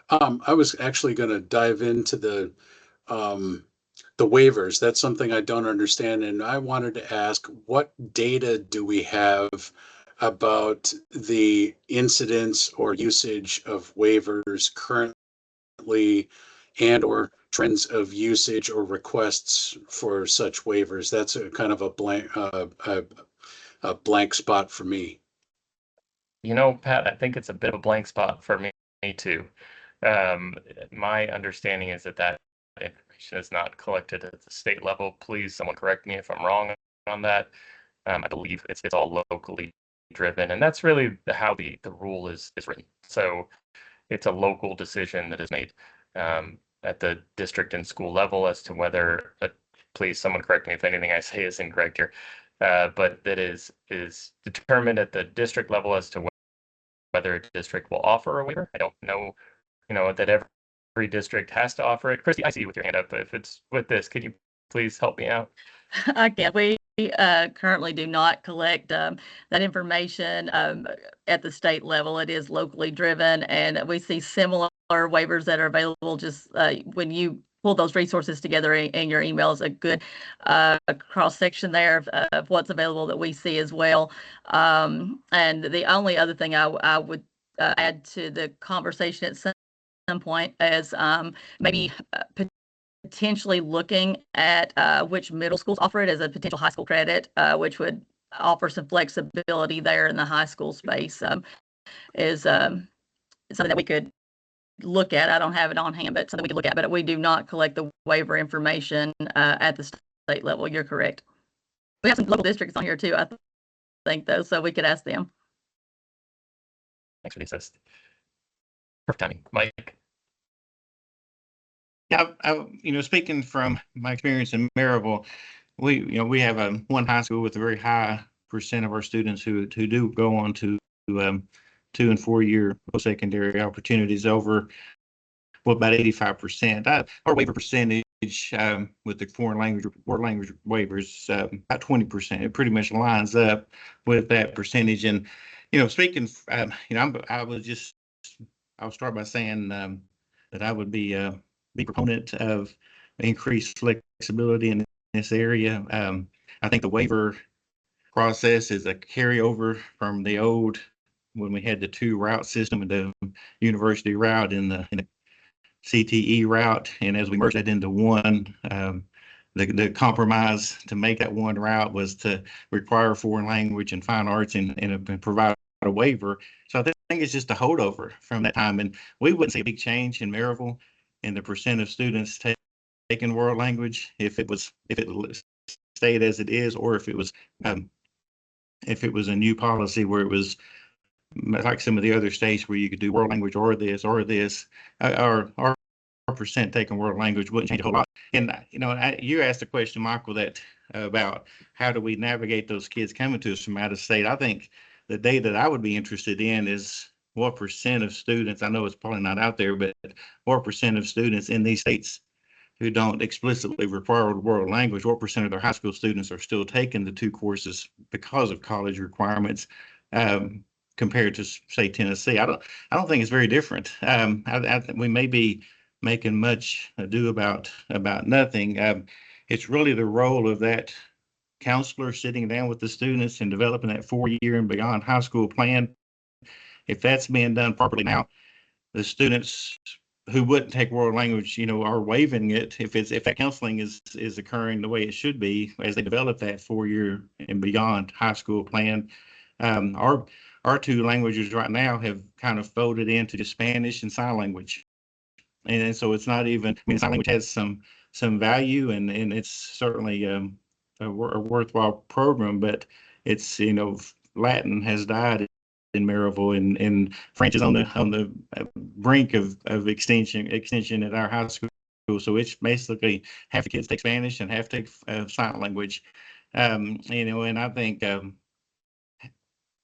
I was actually going to dive into the waivers. That's something I don't understand, and I wanted to ask, what data do we have about the incidence or usage of waivers currently and or trends of usage or requests for such waivers? That's a kind of a blank spot for me. You know, Pat, I think it's a bit of a blank spot for me too. My understanding is that that information is not collected at the state level. Please, someone correct me if I'm wrong on that. I believe it's all locally driven, and that's really how the rule is written. So it's a local decision that is made at the district and school level as to whether, please, someone correct me if anything I say is incorrect here, but that is determined at the district level as to whether a district will offer a waiver. I don't know, that every district has to offer it. Christy, I see you with your hand up. If it's with this, can you please help me out? I can. We currently do not collect that information at the state level. It is locally driven, and we see similar waivers that are available. Just when you pull those resources together in your email is a good cross section there of what's available that we see as well. And the only other thing I would add to the conversation at some point is maybe potentially looking at which middle schools offer it as a potential high school credit, which would offer some flexibility there in the high school space, is something that we could look at. I don't have it on hand, but something we could look at. But we do not collect the waiver information at the state level. You're correct. We have some local districts on here too, I think, though, so we could ask them. Thanks for the assist. Perfect timing. Mike? Yeah, speaking from my experience in Maryville, we have one high school with a very high percent of our students who do go on to 2- and 4-year post-secondary opportunities over, about 85%. Our waiver percentage with the foreign language waivers about 20%. It pretty much lines up with that percentage. And speaking, I'll start by saying that I would be proponent of increased flexibility in this area. I think the waiver process is a carryover from the old, when we had the 2 route system, the university route and the CTE route. And as we merged that into one, the compromise to make that one route was to require foreign language and fine arts and provide a waiver. So I think it's just a holdover from that time. And we wouldn't see a big change in Maryville in the percent of students taking world language if it stayed as it is, or if it was a new policy where it was like some of the other states where you could do world language or this. Our percent taking world language wouldn't change a whole lot. And you asked a question, Michael, that about how do we navigate those kids coming to us from out of state. I think the data that I would be interested in is what percent of students, I know it's probably not out there, but what percent of students in these states who don't explicitly require world language, what percent of their high school students are still taking the 2 courses because of college requirements, compared to, say, Tennessee? I don't think it's very different. I think we may be making much ado about nothing. It's really the role of that counselor sitting down with the students and developing that 4-year and beyond high school plan. If that's being done properly now, the students who wouldn't take world language, are waiving it. If that counseling is occurring the way it should be as they develop that 4-year and beyond high school plan. Our 2 languages right now have kind of folded into the Spanish and sign language, and so it's not even. Sign language has some value, and it's certainly a worthwhile program, but it's Latin has died in Maryville, and French is on the brink of extension at our high school. So it's basically half the kids take Spanish and half take sign language. And I think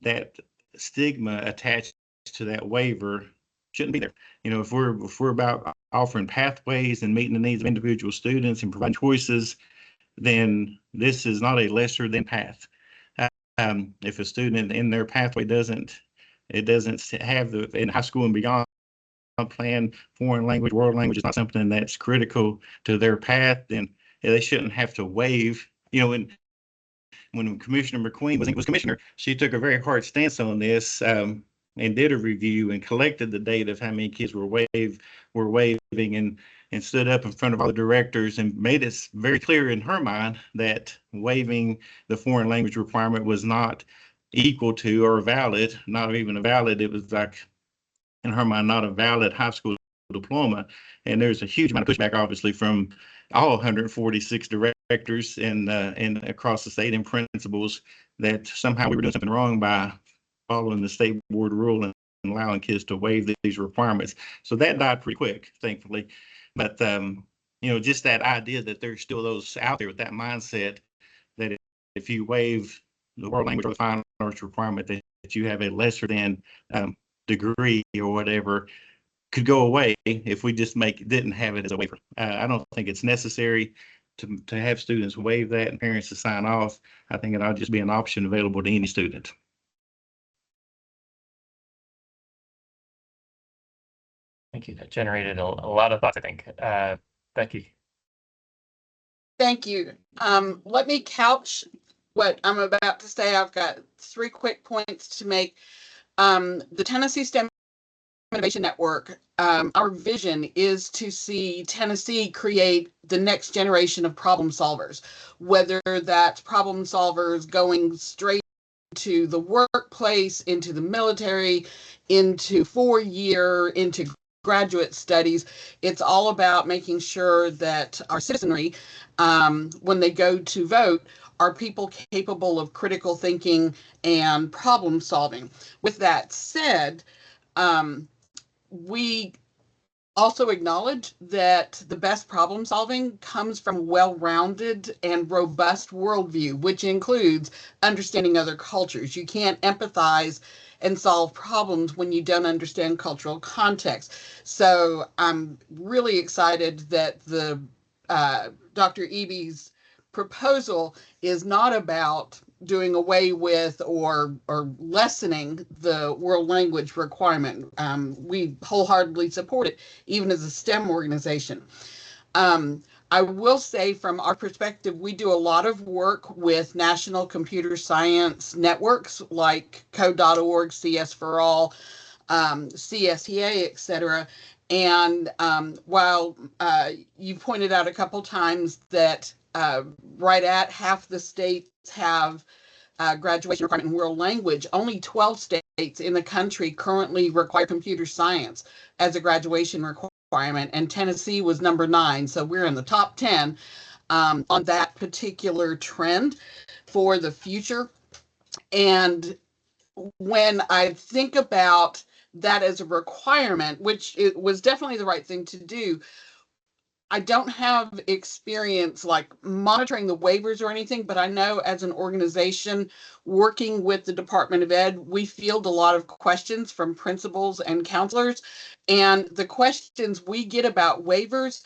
that stigma attached to that waiver shouldn't be there. If we're about offering pathways and meeting the needs of individual students and providing choices, then this is not a lesser than path. If a student in their pathway doesn't have in high school and beyond plan, foreign language, world language is not something that's critical to their path, then they shouldn't have to waive. And when Commissioner McQueen was commissioner, she took a very hard stance on this and did a review and collected the data of how many kids were waiving and stood up in front of all the directors and made it very clear in her mind that waiving the foreign language requirement was not equal to or valid, not even a valid. It was like, in her mind, not a valid high school diploma. And there's a huge amount of pushback, obviously, from all 146 directors and across the state and principals that somehow we were doing something wrong by following the state board rule and allowing kids to waive these requirements. So that died pretty quick, thankfully. But, just that idea that there's still those out there with that mindset that if you waive the world language or the fine arts requirement, that you have a lesser than degree or whatever, could go away if we just didn't have it as a waiver. I don't think it's necessary to have students waive that and parents to sign off. I think it ought to just be an option available to any student. Thank you. That generated a lot of thoughts, I think. Becky. Thank you. Let me couch what I'm about to say. I've got 3 quick points to make. The Tennessee STEM Innovation Network, our vision is to see Tennessee create the next generation of problem solvers, whether that's problem solvers going straight to the workplace, into the military, into 4-year, into graduate studies. It's all about making sure that our citizenry, when they go to vote, are people capable of critical thinking and problem solving. With that said, we also acknowledge that the best problem solving comes from well-rounded and robust worldview, which includes understanding other cultures. You can't empathize and solve problems when you don't understand cultural context. So I'm really excited that the Dr. Eby's proposal is not about doing away with or lessening the world language requirement. We wholeheartedly support it, even as a STEM organization. I will say from our perspective, we do a lot of work with national computer science networks like Code.org, CS for All, CSEA, et cetera. And while you pointed out a couple times that right at half the states have graduation requirement in world language, only 12 states in the country currently require computer science as a graduation requirement, and Tennessee was number 9. So we're in the top 10 on that particular trend for the future. And when I think about that as a requirement, which it was definitely the right thing to do, I don't have experience like monitoring the waivers or anything, but I know as an organization working with the Department of Ed, we field a lot of questions from principals and counselors. And the questions we get about waivers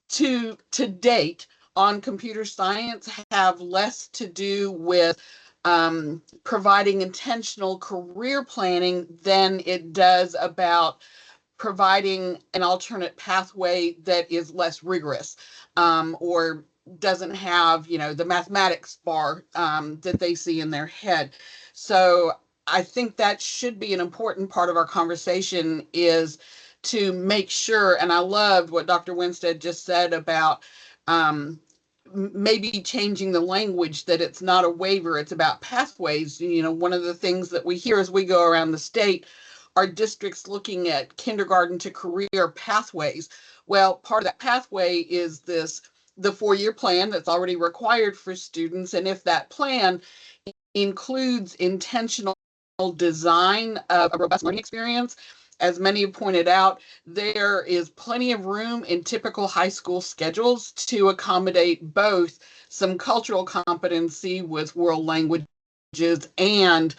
to date on computer science have less to do with providing intentional career planning than it does about providing an alternate pathway that is less rigorous or doesn't have, the mathematics bar that they see in their head. So I think that should be an important part of our conversation, is to make sure, and I loved what Dr. Winstead just said about maybe changing the language, that it's not a waiver, it's about pathways. One of the things that we hear as we go around the state are districts looking at kindergarten to career pathways. Well, part of that pathway is the 4-year plan that's already required for students. And if that plan includes intentional design of a robust learning experience, as many have pointed out, there is plenty of room in typical high school schedules to accommodate both some cultural competency with world languages and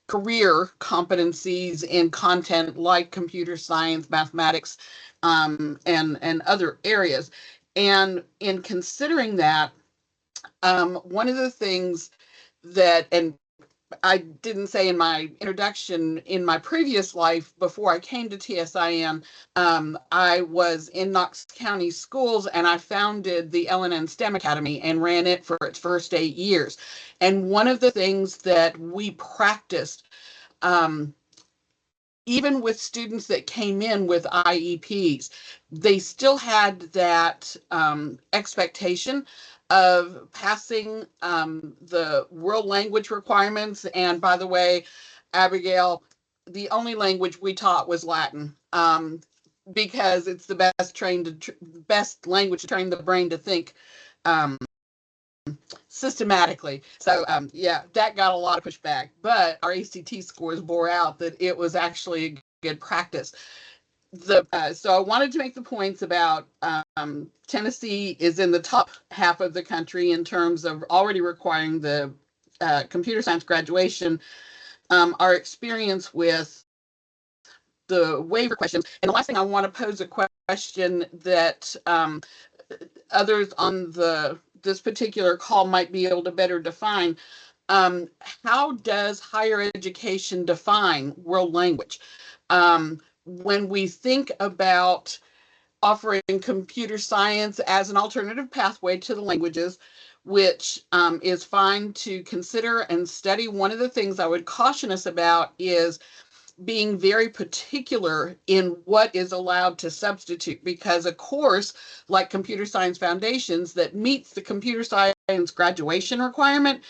career competencies in content like computer science, mathematics, and other areas. And in considering that, one of the things that, and I didn't say in my introduction, in my previous life, before I came to TSIM, I was in Knox County Schools and I founded the LNN STEM Academy and ran it for its first 8 years. And one of the things that we practiced, even with students that came in with IEPs, they still had that expectation of passing the world language requirements. And by the way, Abigail, the only language we taught was Latin, because it's the best language to train the brain to think systematically. So yeah, that got a lot of pushback, but our ACT scores bore out that it was actually a good practice. So I wanted to make the points about Tennessee is in the top half of the country in terms of already requiring the computer science graduation. Our experience with the waiver questions, and the last thing I want to pose a question that others on this particular call might be able to better define. How does higher education define world language? When we think about offering computer science as an alternative pathway to the languages, which is fine to consider and study, one of the things I would caution us about is being very particular in what is allowed to substitute, because a course like Computer Science Foundations that meets the computer science graduation requirement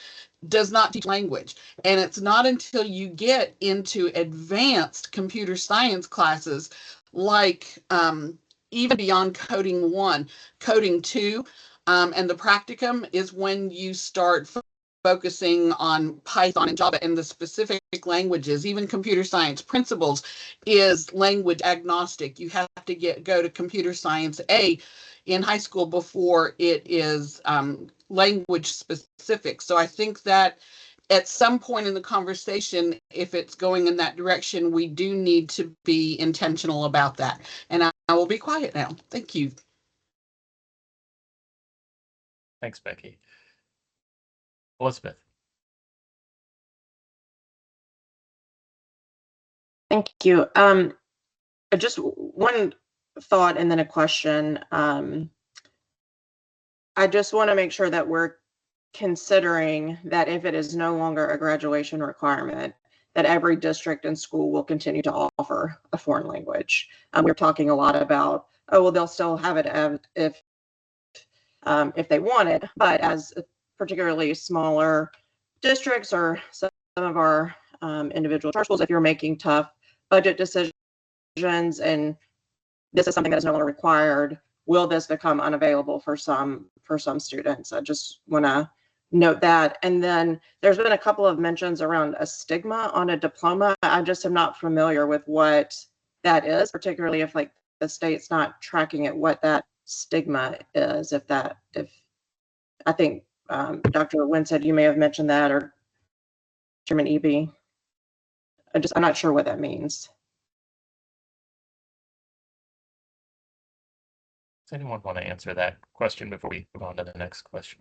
does not teach language. And it's not until you get into advanced computer science classes, like even beyond coding 1, coding 2, and the practicum is when you start focusing on Python and Java and the specific languages. Even computer science principles is language agnostic. You have to go to computer science A in high school before it is language specific. So I think that at some point in the conversation, if it's going in that direction, we do need to be intentional about that. And I will be quiet now. Thank you. Thanks, Becky. Elizabeth. Thank you. Just one thought and then a question. I just want to make sure that we're considering that if it is no longer a graduation requirement, that every district and school will continue to offer a foreign language. We're talking a lot about, oh, well, they'll still have it if they want it, but as particularly smaller districts or some of our individual charter schools, if you're making tough budget decisions and this is something that is no longer required, will this become unavailable for some students? I just want to note that. And then there's been a couple of mentions around a stigma on a diploma. I just am not familiar with what that is, particularly if like the state's not tracking it, what that stigma is. If I think Dr. Wynn said you may have mentioned that, or Chairman Eby. I'm not sure what that means. Does anyone want to answer that question before we move on to the next question?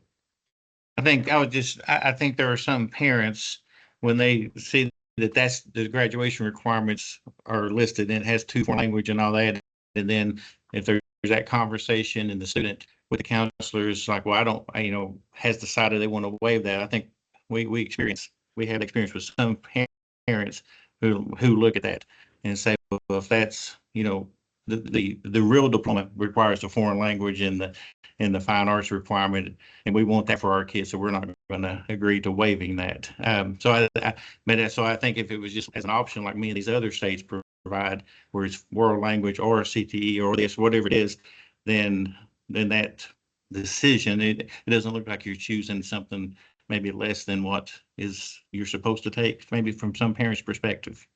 I think I think there are some parents, when they see that that's the graduation requirements are listed and it has 2 foreign language and all that, and then if there's that conversation and the student with the counselors like, well, has decided they want to waive that. I think we have experience with some parents who look at that and say, well, if that's, the real diploma requires the foreign language and the fine arts requirement, and we want that for our kids, so we're not going to agree to waiving that. So I think if it was just as an option like many of these other states provide, where it's world language or CTE or this, whatever it is, then that decision, it doesn't look like you're choosing something maybe less than what you're supposed to take, maybe from some parents' perspective.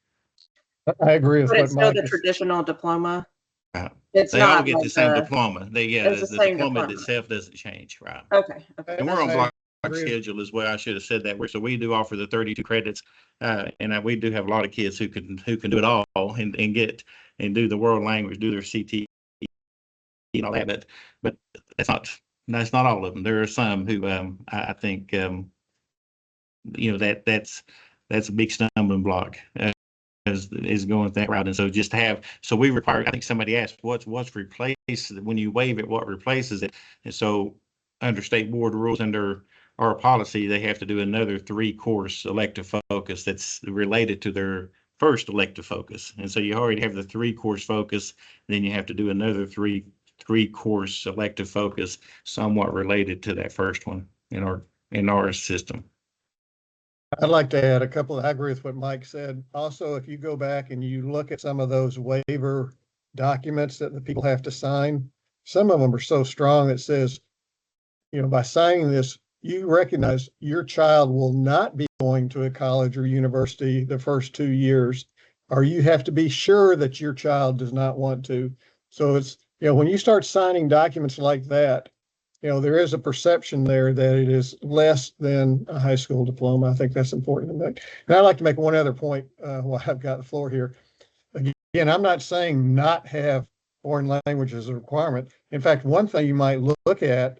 I agree with but what it's still Mike the is. traditional diploma. They all get like the same diploma. it's The same diploma diploma. itself doesn't change, right? Okay. And we're on I block agree. schedule as well. I should have said that. So we do offer the 32 credits, and we do have a lot of kids who can do it all and do the world language, do their CT and all that. But that's not all of them. There are some who I think that's that's a big stumbling block. Is going that route. And so so we require, I think somebody asked, what's replaced when you waive it, what replaces it? And so under state board rules, under our policy, they have to do another 3-course elective focus that's related to their first elective focus. And so you already have the 3-course focus, then you have to do another three-course elective focus somewhat related to that first one in our system. I'd like to add a couple. I agree with what Mike said. Also, if you go back and you look at some of those waiver documents that the people have to sign, some of them are so strong that says, by signing this, you recognize your child will not be going to a college or university the first 2 years, or you have to be sure that your child does not want to. So it's, when you start signing documents like that, there is a perception there that it is less than a high school diploma. I think that's important to make. And I'd like to make one other point while I've got the floor here. Again, I'm not saying not have foreign language as a requirement. In fact, one thing you might look at,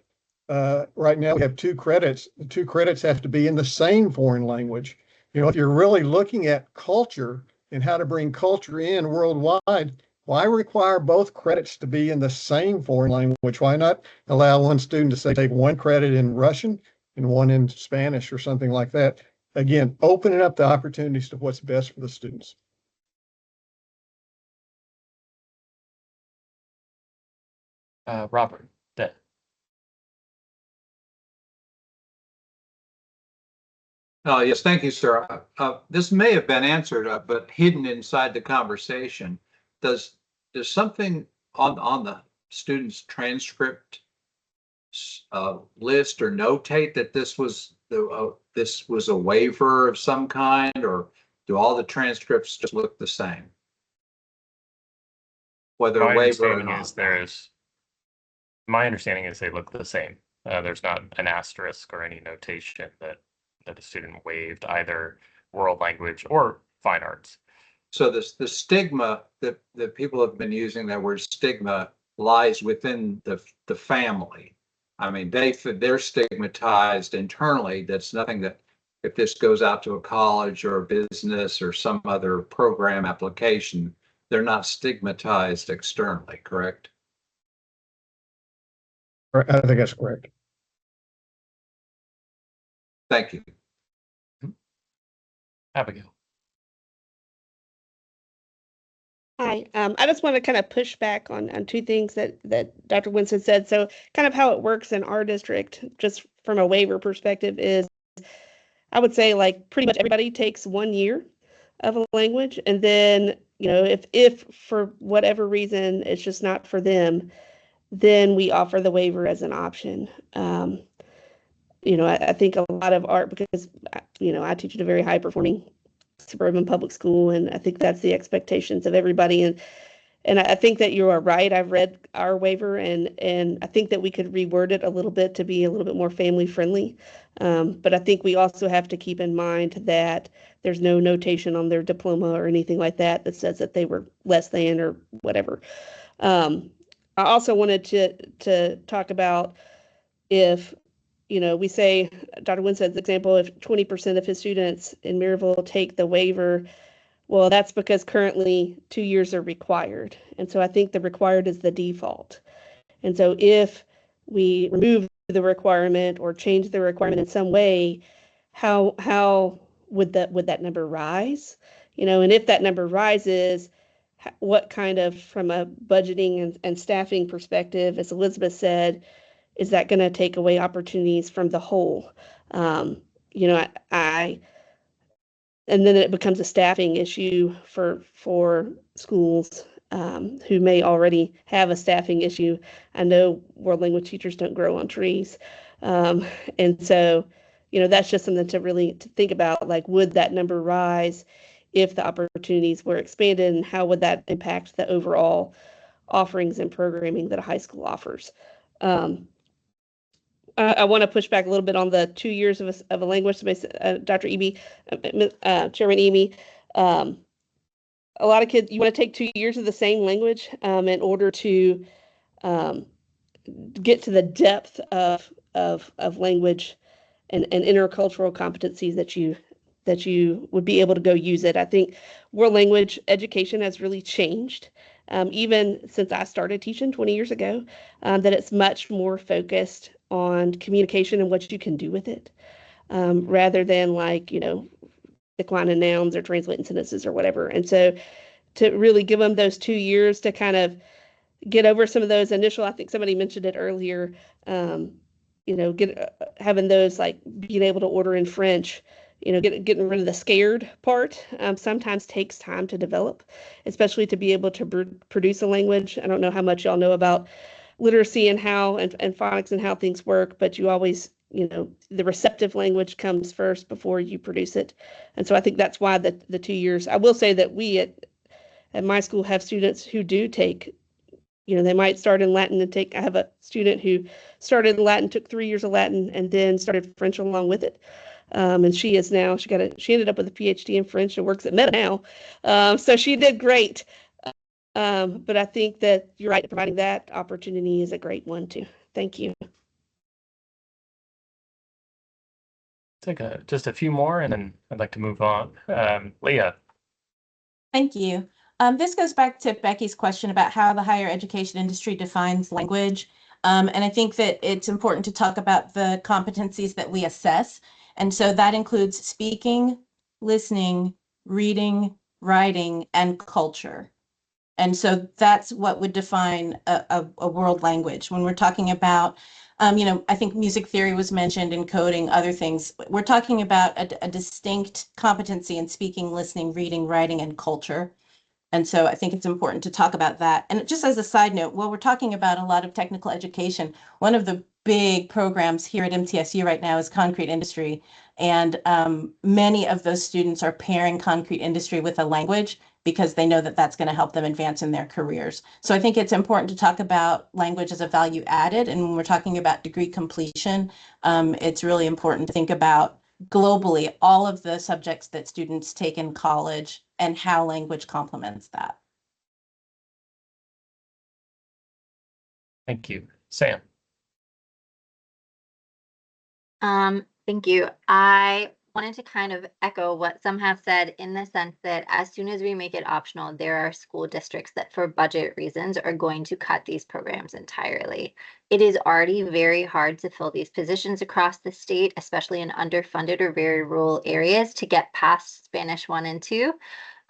right now we have 2 credits. The 2 credits have to be in the same foreign language. If you're really looking at culture and how to bring culture in worldwide, why require both credits to be in the same foreign language? Why not allow one student to say, take 1 credit in Russian and 1 in Spanish or something like that? Again, opening up the opportunities to what's best for the students. Robert. Yes, thank you, sir. This may have been answered, but hidden inside the conversation, does something on the student's transcript list or notate that this was a waiver of some kind, or do all the transcripts just look the same? Whether My a waiver or understanding not. my understanding is they look the same. There's not an asterisk or any notation that a student waived either world language or fine arts. So the stigma that people have been using, that word stigma, lies within the family. I mean, they're stigmatized internally. That's nothing that, if this goes out to a college or a business or some other program application, they're not stigmatized externally, correct? I think that's correct. Thank you. Abigail. Hi, I just want to kind of push back on 2 things that Dr. Winston said. So kind of how it works in our district, just from a waiver perspective, is I would say like pretty much everybody takes 1 year of a language. And then, if for whatever reason it's just not for them, then we offer the waiver as an option. I think a lot of art, because, I teach at a very high performing suburban public school, and I think that's the expectations of everybody. And I think that you are right. I've read our waiver, and I think that we could reword it a little bit to be a little bit more family friendly. But I think we also have to keep in mind that there's no notation on their diploma or anything like that that says that they were less than or whatever. I also wanted to talk about if, we say, Dr. Winston's example, if 20% of his students in Maryville take the waiver, well, that's because currently 2 years are required. And so I think the required is the default. And so if we remove the requirement or change the requirement in some way, how would that number rise? And if that number rises, what kind of, from a budgeting and staffing perspective, as Elizabeth said, is that going to take away opportunities from the whole? And then it becomes a staffing issue for schools who may already have a staffing issue. I know world language teachers don't grow on trees. And so, that's just something to think about, like, would that number rise if the opportunities were expanded, and how would that impact the overall offerings and programming that a high school offers? I want to push back a little bit on the 2 years of a language. Dr. Eby, Chairman Eby, a lot of kids, you want to take 2 years of the same language in order to get to the depth of language and intercultural competencies that you would be able to go use it. I think world language education has really changed, even since I started teaching 20 years ago, that it's much more focused on communication and what you can do with it, rather than like, declining nouns or translating sentences or whatever. And so to really give them those 2 years to kind of get over some of those initial, I think somebody mentioned it earlier, having those like being able to order in French, getting rid of the scared part, sometimes takes time to develop, especially to be able to produce a language. I don't know how much y'all know about literacy and how and phonics and how things work, but you always, the receptive language comes first before you produce it. And so I think that's why the 2 years. I will say that we at my school have students who do take, they might start in Latin and I have a student who started in Latin, took 3 years of Latin, and then started French along with it. And she ended up with a PhD in French and works at Meta now. So she did great. But I think that you're right, providing that opportunity is a great one too. Thank you. Take just a few more and then I'd like to move on. Leah. Thank you. This goes back to Becky's question about how the higher education industry defines language. And I think that it's important to talk about the competencies that we assess. And so that includes speaking, listening, reading, writing, and culture. And so that's what would define a world language. When we're talking about, I think music theory was mentioned, in coding, other things. We're talking about a distinct competency in speaking, listening, reading, writing, and culture. And so I think it's important to talk about that. And just as a side note, while we're talking about a lot of technical education, one of the big programs here at MTSU right now is concrete industry. And many of those students are pairing concrete industry with a language because they know that that's going to help them advance in their careers. So I think it's important to talk about language as a value added. And when we're talking about degree completion, it's really important to think about globally all of the subjects that students take in college and how language complements that. Thank you. Sam. Thank you. I wanted to kind of echo what some have said, in the sense that as soon as we make it optional, there are school districts that for budget reasons are going to cut these programs entirely. It is already very hard to fill these positions across the state, especially in underfunded or very rural areas, to get past Spanish 1 and 2.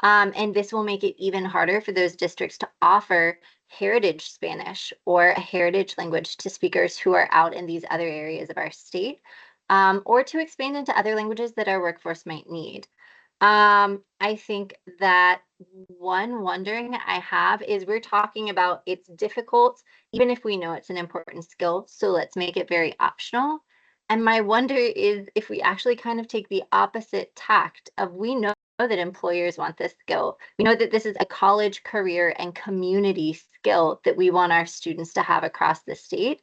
And this will make it even harder for those districts to offer heritage Spanish or a heritage language to speakers who are out in these other areas of our state, or to expand into other languages that our workforce might need. I think that one wondering I have is, we're talking about it's difficult, even if we know it's an important skill, so let's make it very optional. And my wonder is if we actually kind of take the opposite tact of, we know that employers want this skill. We know that this is a college, career, and community skill that we want our students to have across the state.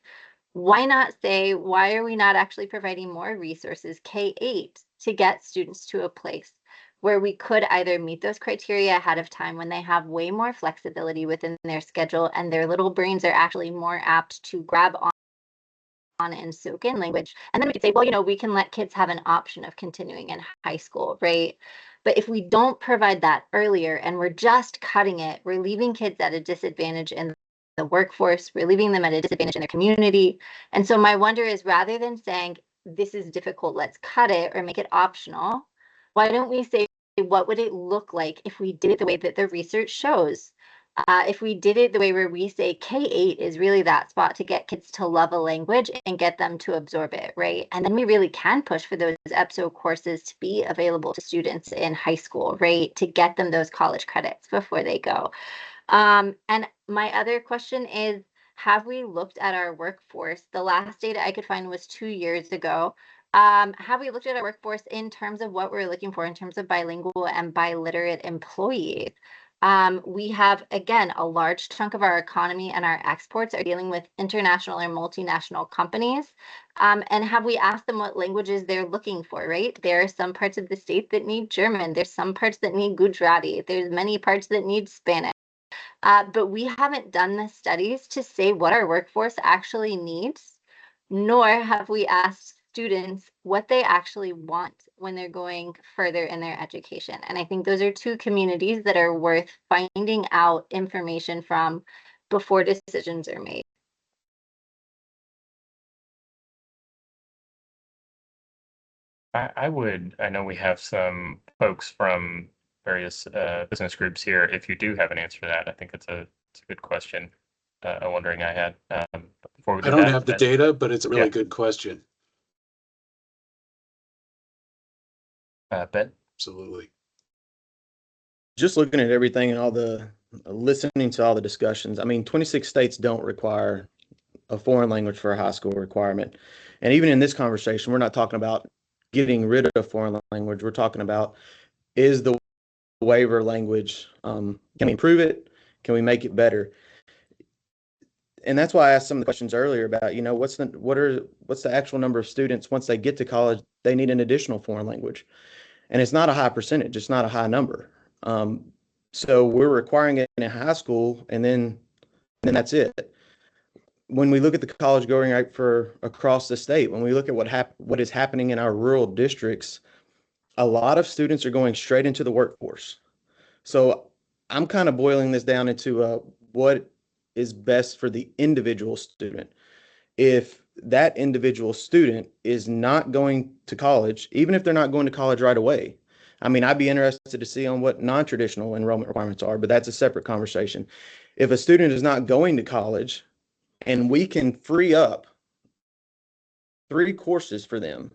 Why not say, why are we not actually providing more resources K-8 to get students to a place where we could either meet those criteria ahead of time, when they have way more flexibility within their schedule and their little brains are actually more apt to grab on and soak in language. And then we could say, well, we can let kids have an option of continuing in high school, right? But if we don't provide that earlier and we're just cutting it, we're leaving kids at a disadvantage in the workforce, we're leaving them at a disadvantage in their community. And so my wonder is, rather than saying this is difficult, let's cut it or make it optional, why don't we say, what would it look like if we did it the way that the research shows? If we did it the way where we say K-8 is really that spot to get kids to love a language and get them to absorb it, right? And then we really can push for those EPSO courses to be available to students in high school, right? To get them those college credits before they go. And my other question is, have we looked at our workforce? The last data I could find was 2 years ago. Have we looked at our workforce in terms of what we're looking for in terms of bilingual and biliterate employees? We have, again, a large chunk of our economy and our exports are dealing with international or multinational companies. And have we asked them what languages they're looking for, right? There are some parts of the state that need German. There's some parts that need Gujarati. There's many parts that need Spanish. But we haven't done the studies to say what our workforce actually needs, nor have we asked students what they actually want when they're going further in their education. And I think those are two communities that are worth finding out information from before decisions are made. I know we have some folks from various business groups here. If you do have an answer to that, I think it's a good question. I'm wondering I had. Before we do I don't that, have the data, but it's a really good question. Ben? Absolutely. Just looking at everything and all the listening to all the discussions, I mean, 26 states don't require a foreign language for a high school requirement. And even in this conversation, we're not talking about getting rid of foreign language. We're talking about, is the waiver language, can we improve it? Can we make it better? And that's why I asked some of the questions earlier about, you know, what's the actual number of students once they get to college, they need an additional foreign language. And it's not a high percentage. It's not a high number. So we're requiring it in high school, and then that's it. When we look at the college going rate for across the state, when we look at what is happening in our rural districts, a lot of students are going straight into the workforce. So I'm kind of boiling this down into what is best for the individual student. If that individual student is not going to college, even if they're not going to college right away, I mean, I'd be interested to see on what non-traditional enrollment requirements are, but that's a separate conversation. If a student is not going to college and we can free up 3 courses for them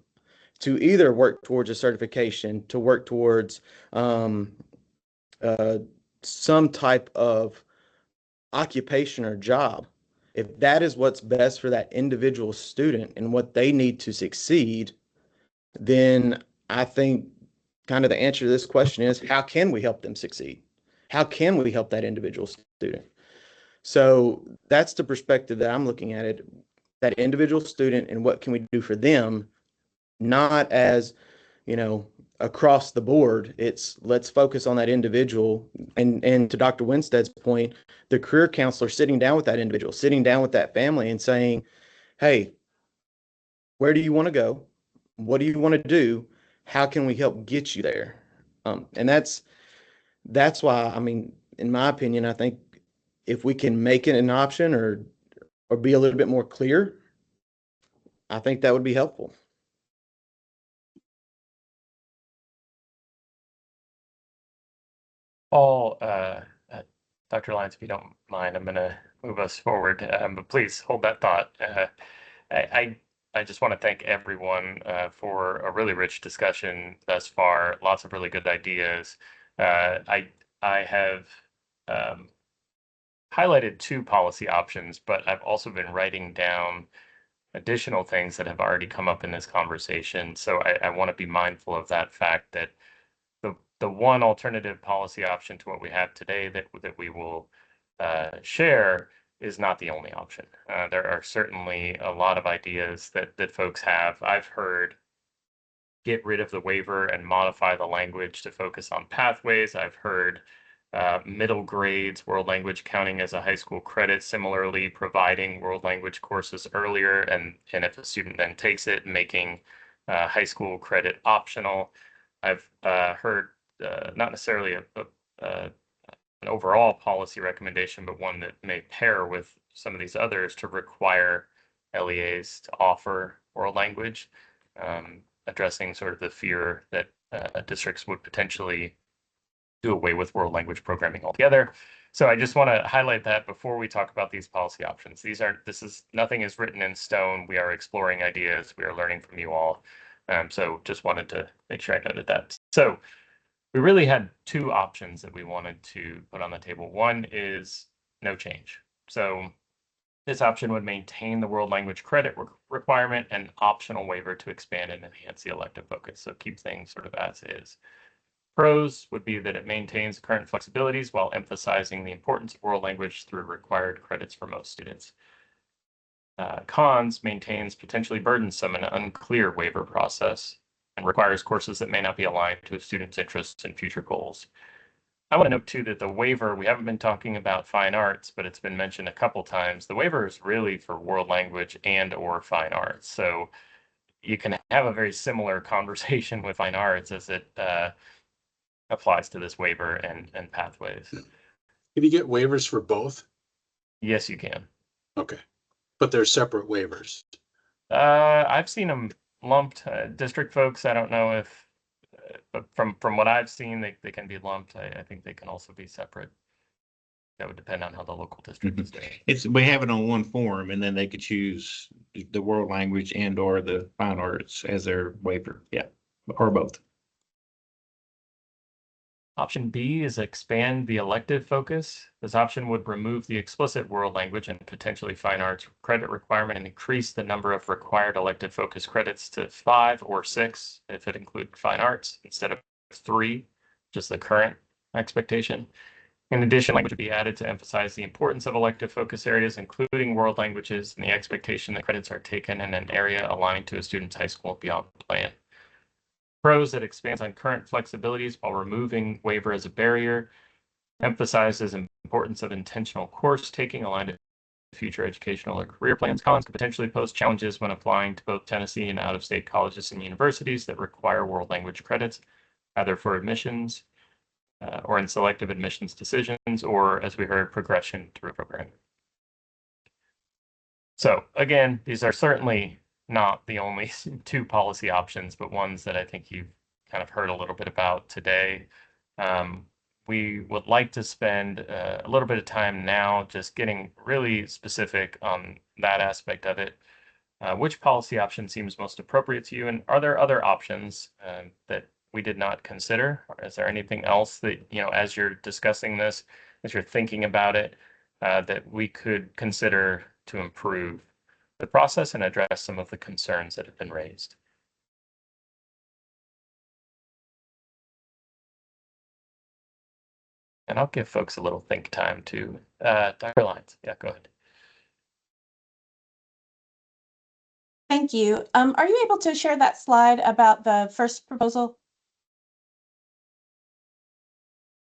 to either work towards a certification, to work towards some type of occupation or job, if that is what's best for that individual student and what they need to succeed, then I think kind of the answer to this question is, how can we help them succeed? How can we help that individual student? So that's the perspective that I'm looking at it, that individual student, and what can we do for them, not as, you know, across the board. It's let's focus on that individual. And to Dr. Winstead's point, the career counselor sitting down with that individual, sitting down with that family and saying, hey, where do you want to go? What do you want to do? How can we help get you there? And that's why, I mean, in my opinion, I think if we can make it an option or be a little bit more clear, I think that would be helpful. Paul, Dr. Lyons, if you don't mind, I'm going to move us forward, but please hold that thought. I just want to thank everyone for a really rich discussion thus far. Lots of really good ideas. I have highlighted 2 policy options, but I've also been writing down additional things that have already come up in this conversation. So I want to be mindful of that fact that the one alternative policy option to what we have today that we will share is not the only option. There are certainly a lot of ideas that folks have. I've heard get rid of the waiver and modify the language to focus on pathways. I've heard middle grades, world language counting as a high school credit, similarly providing world language courses earlier, and if a student then takes it, making high school credit optional. I've heard not necessarily an overall policy recommendation, but one that may pair with some of these others to require LEAs to offer world language, addressing sort of the fear that districts would potentially do away with world language programming altogether. So I just want to highlight that before we talk about these policy options. Nothing is written in stone. We are exploring ideas. We are learning from you all. So just wanted to make sure I noted that. So we really had 2 options that we wanted to put on the table. One is no change. So this option would maintain the world language credit requirement and optional waiver to expand and enhance the elective focus. So keep things sort of as is. Pros would be that it maintains current flexibilities while emphasizing the importance of world language through required credits for most students. Cons maintains potentially burdensome and unclear waiver process and requires courses that may not be aligned to a student's interests and future goals. I want to note too that the waiver, we haven't been talking about fine arts, but it's been mentioned a couple times. The waiver is really for world language and or fine arts. So you can have a very similar conversation with fine arts as it applies to this waiver and pathways. Can you get waivers for both? Yes, you can. Okay, but they're separate waivers. I've seen them lumped. District folks, I don't know if, but from what I've seen, they can be lumped. I think they can also be separate. That would depend on how the local district is doing. We have it on one form, and then they could choose the world language and or the fine arts as their waiver. Yeah, or both. Option B is expand the elective focus. This option would remove the explicit world language and potentially fine arts credit requirement and increase the number of required elective focus credits to 5 or 6 if it included fine arts instead of 3, just the current expectation. In addition, language would be added to emphasize the importance of elective focus areas, including world languages, and the expectation that credits are taken in an area aligned to a student's high school beyond plan. Pros, that expands on current flexibilities while removing waiver as a barrier, emphasizes the importance of intentional course taking aligned to future educational or career plans. Cons could potentially pose challenges when applying to both Tennessee and out-of-state colleges and universities that require world language credits, either for admissions or in selective admissions decisions, or as we heard, progression through a program. So again, these are certainly not the only 2 policy options, but ones that I think you've kind of heard a little bit about today. We would like to spend a little bit of time now just getting really specific on that aspect of it. Which policy option seems most appropriate to you? And are there other options that we did not consider? Or is there anything else that, as you're discussing this, as you're thinking about it, that we could consider to improve the process and address some of the concerns that have been raised? And I'll give folks a little think time too. Dr. Lyons, yeah, go ahead. Thank you. Are you able to share that slide about the first proposal?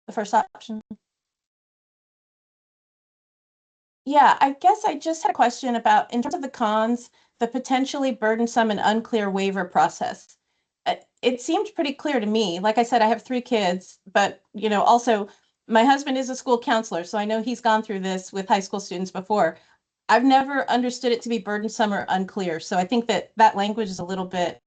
The first option? Yeah, I guess I just had a question about, in terms of the cons, the potentially burdensome and unclear waiver process. It seemed pretty clear to me. Like I said, I have 3 kids, but also my husband is a school counselor, so I know he's gone through this with high school students before. I've never understood it to be burdensome or unclear. So I think that language is a little bit,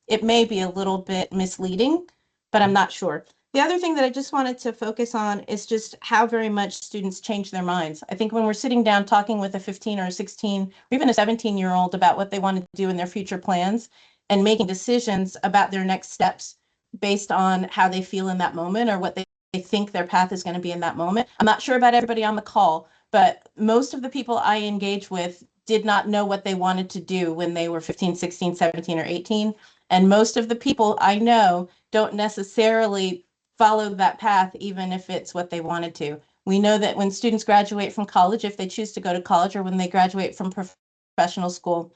it may be a little bit misleading, but I'm not sure. The other thing that I just wanted to focus on is just how very much students change their minds. I think when we're sitting down talking with a 15 or a 16 or even a 17-year-old about what they want to do in their future plans and making decisions about their next steps based on how they feel in that moment or what they think their path is going to be in that moment. I'm not sure about everybody on the call, but most of the people I engage with did not know what they wanted to do when they were 15, 16, 17, or 18. And most of the people I know don't necessarily follow that path, even if it's what they wanted to. We know that when students graduate from college, if they choose to go to college, or when they graduate from professional school,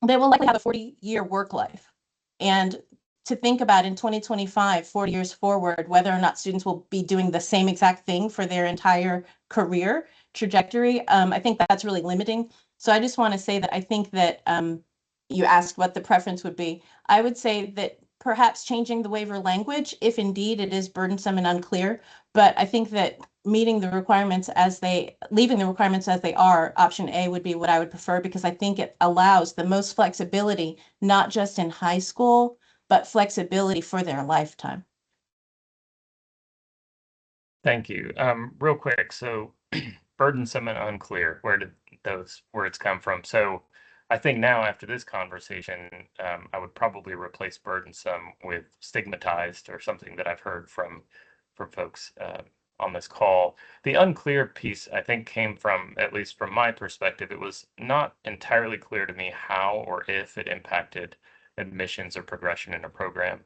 they will likely have a 40-year work life. And to think about in 2025, 40 years forward, whether or not students will be doing the same exact thing for their entire career trajectory, I think that's really limiting. So I just want to say that I think that you asked what the preference would be. I would say that perhaps changing the waiver language, if indeed it is burdensome and unclear, but I think that leaving the requirements as they are, option A would be what I would prefer, because I think it allows the most flexibility, not just in high school, but flexibility for their lifetime. Thank you. Real quick, so burdensome and unclear, where did those words come from? So I think now after this conversation, I would probably replace burdensome with stigmatized, or something that I've heard from folks on this call. The unclear piece, I think, came from, at least from my perspective, it was not entirely clear to me how or if it impacted admissions or progression in a program.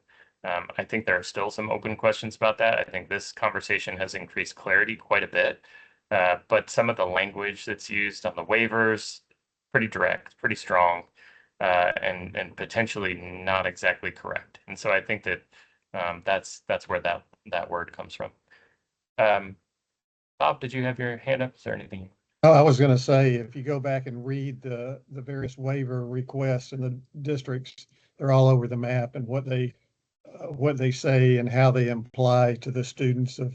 I think there are still some open questions about that. I think this conversation has increased clarity quite a bit, but some of the language that's used on the waivers, pretty direct, pretty strong, and potentially not exactly correct. And so I think that that's where that word comes from. Bob, did you have your hand up? Is there anything? Oh, I was going to say, if you go back and read the various waiver requests in the districts, they're all over the map, and what they say and how they imply to the students of,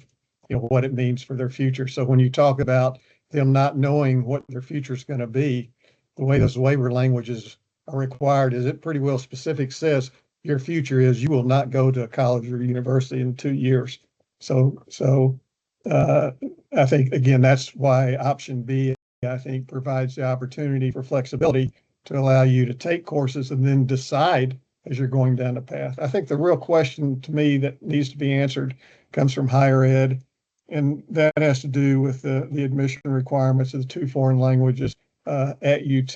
what it means for their future. So when you talk about them not knowing what their future is going to be, the way those waiver languages are required is it pretty well specific says your future is you will not go to a college or university in 2 years. So I think, again, that's why option B, I think, provides the opportunity for flexibility to allow you to take courses and then decide as you're going down the path. I think the real question to me that needs to be answered comes from higher ed, and that has to do with the admission requirements of the 2 foreign languages at UT.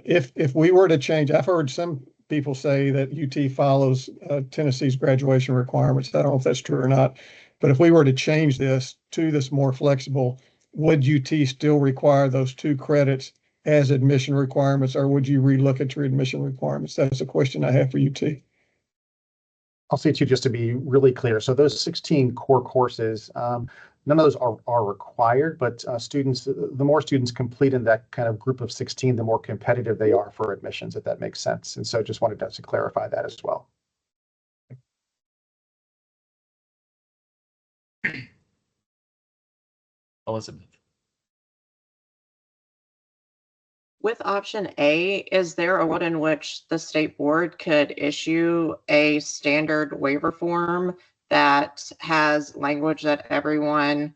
If we were to change, I've heard some people say that UT follows Tennessee's graduation requirements. I don't know if that's true or not. But if we were to change this to this more flexible, would UT still require those 2 credits as admission requirements, or would you relook at your admission requirements? That's a question I have for UT. I'll say too, just to be really clear. So those 16 core courses, none of those are required, but the more students complete in that kind of group of 16, the more competitive they are for admissions, if that makes sense. And so just wanted to clarify that as well. Elizabeth. With option A, is there a world in which the state board could issue a standard waiver form that has language that everyone,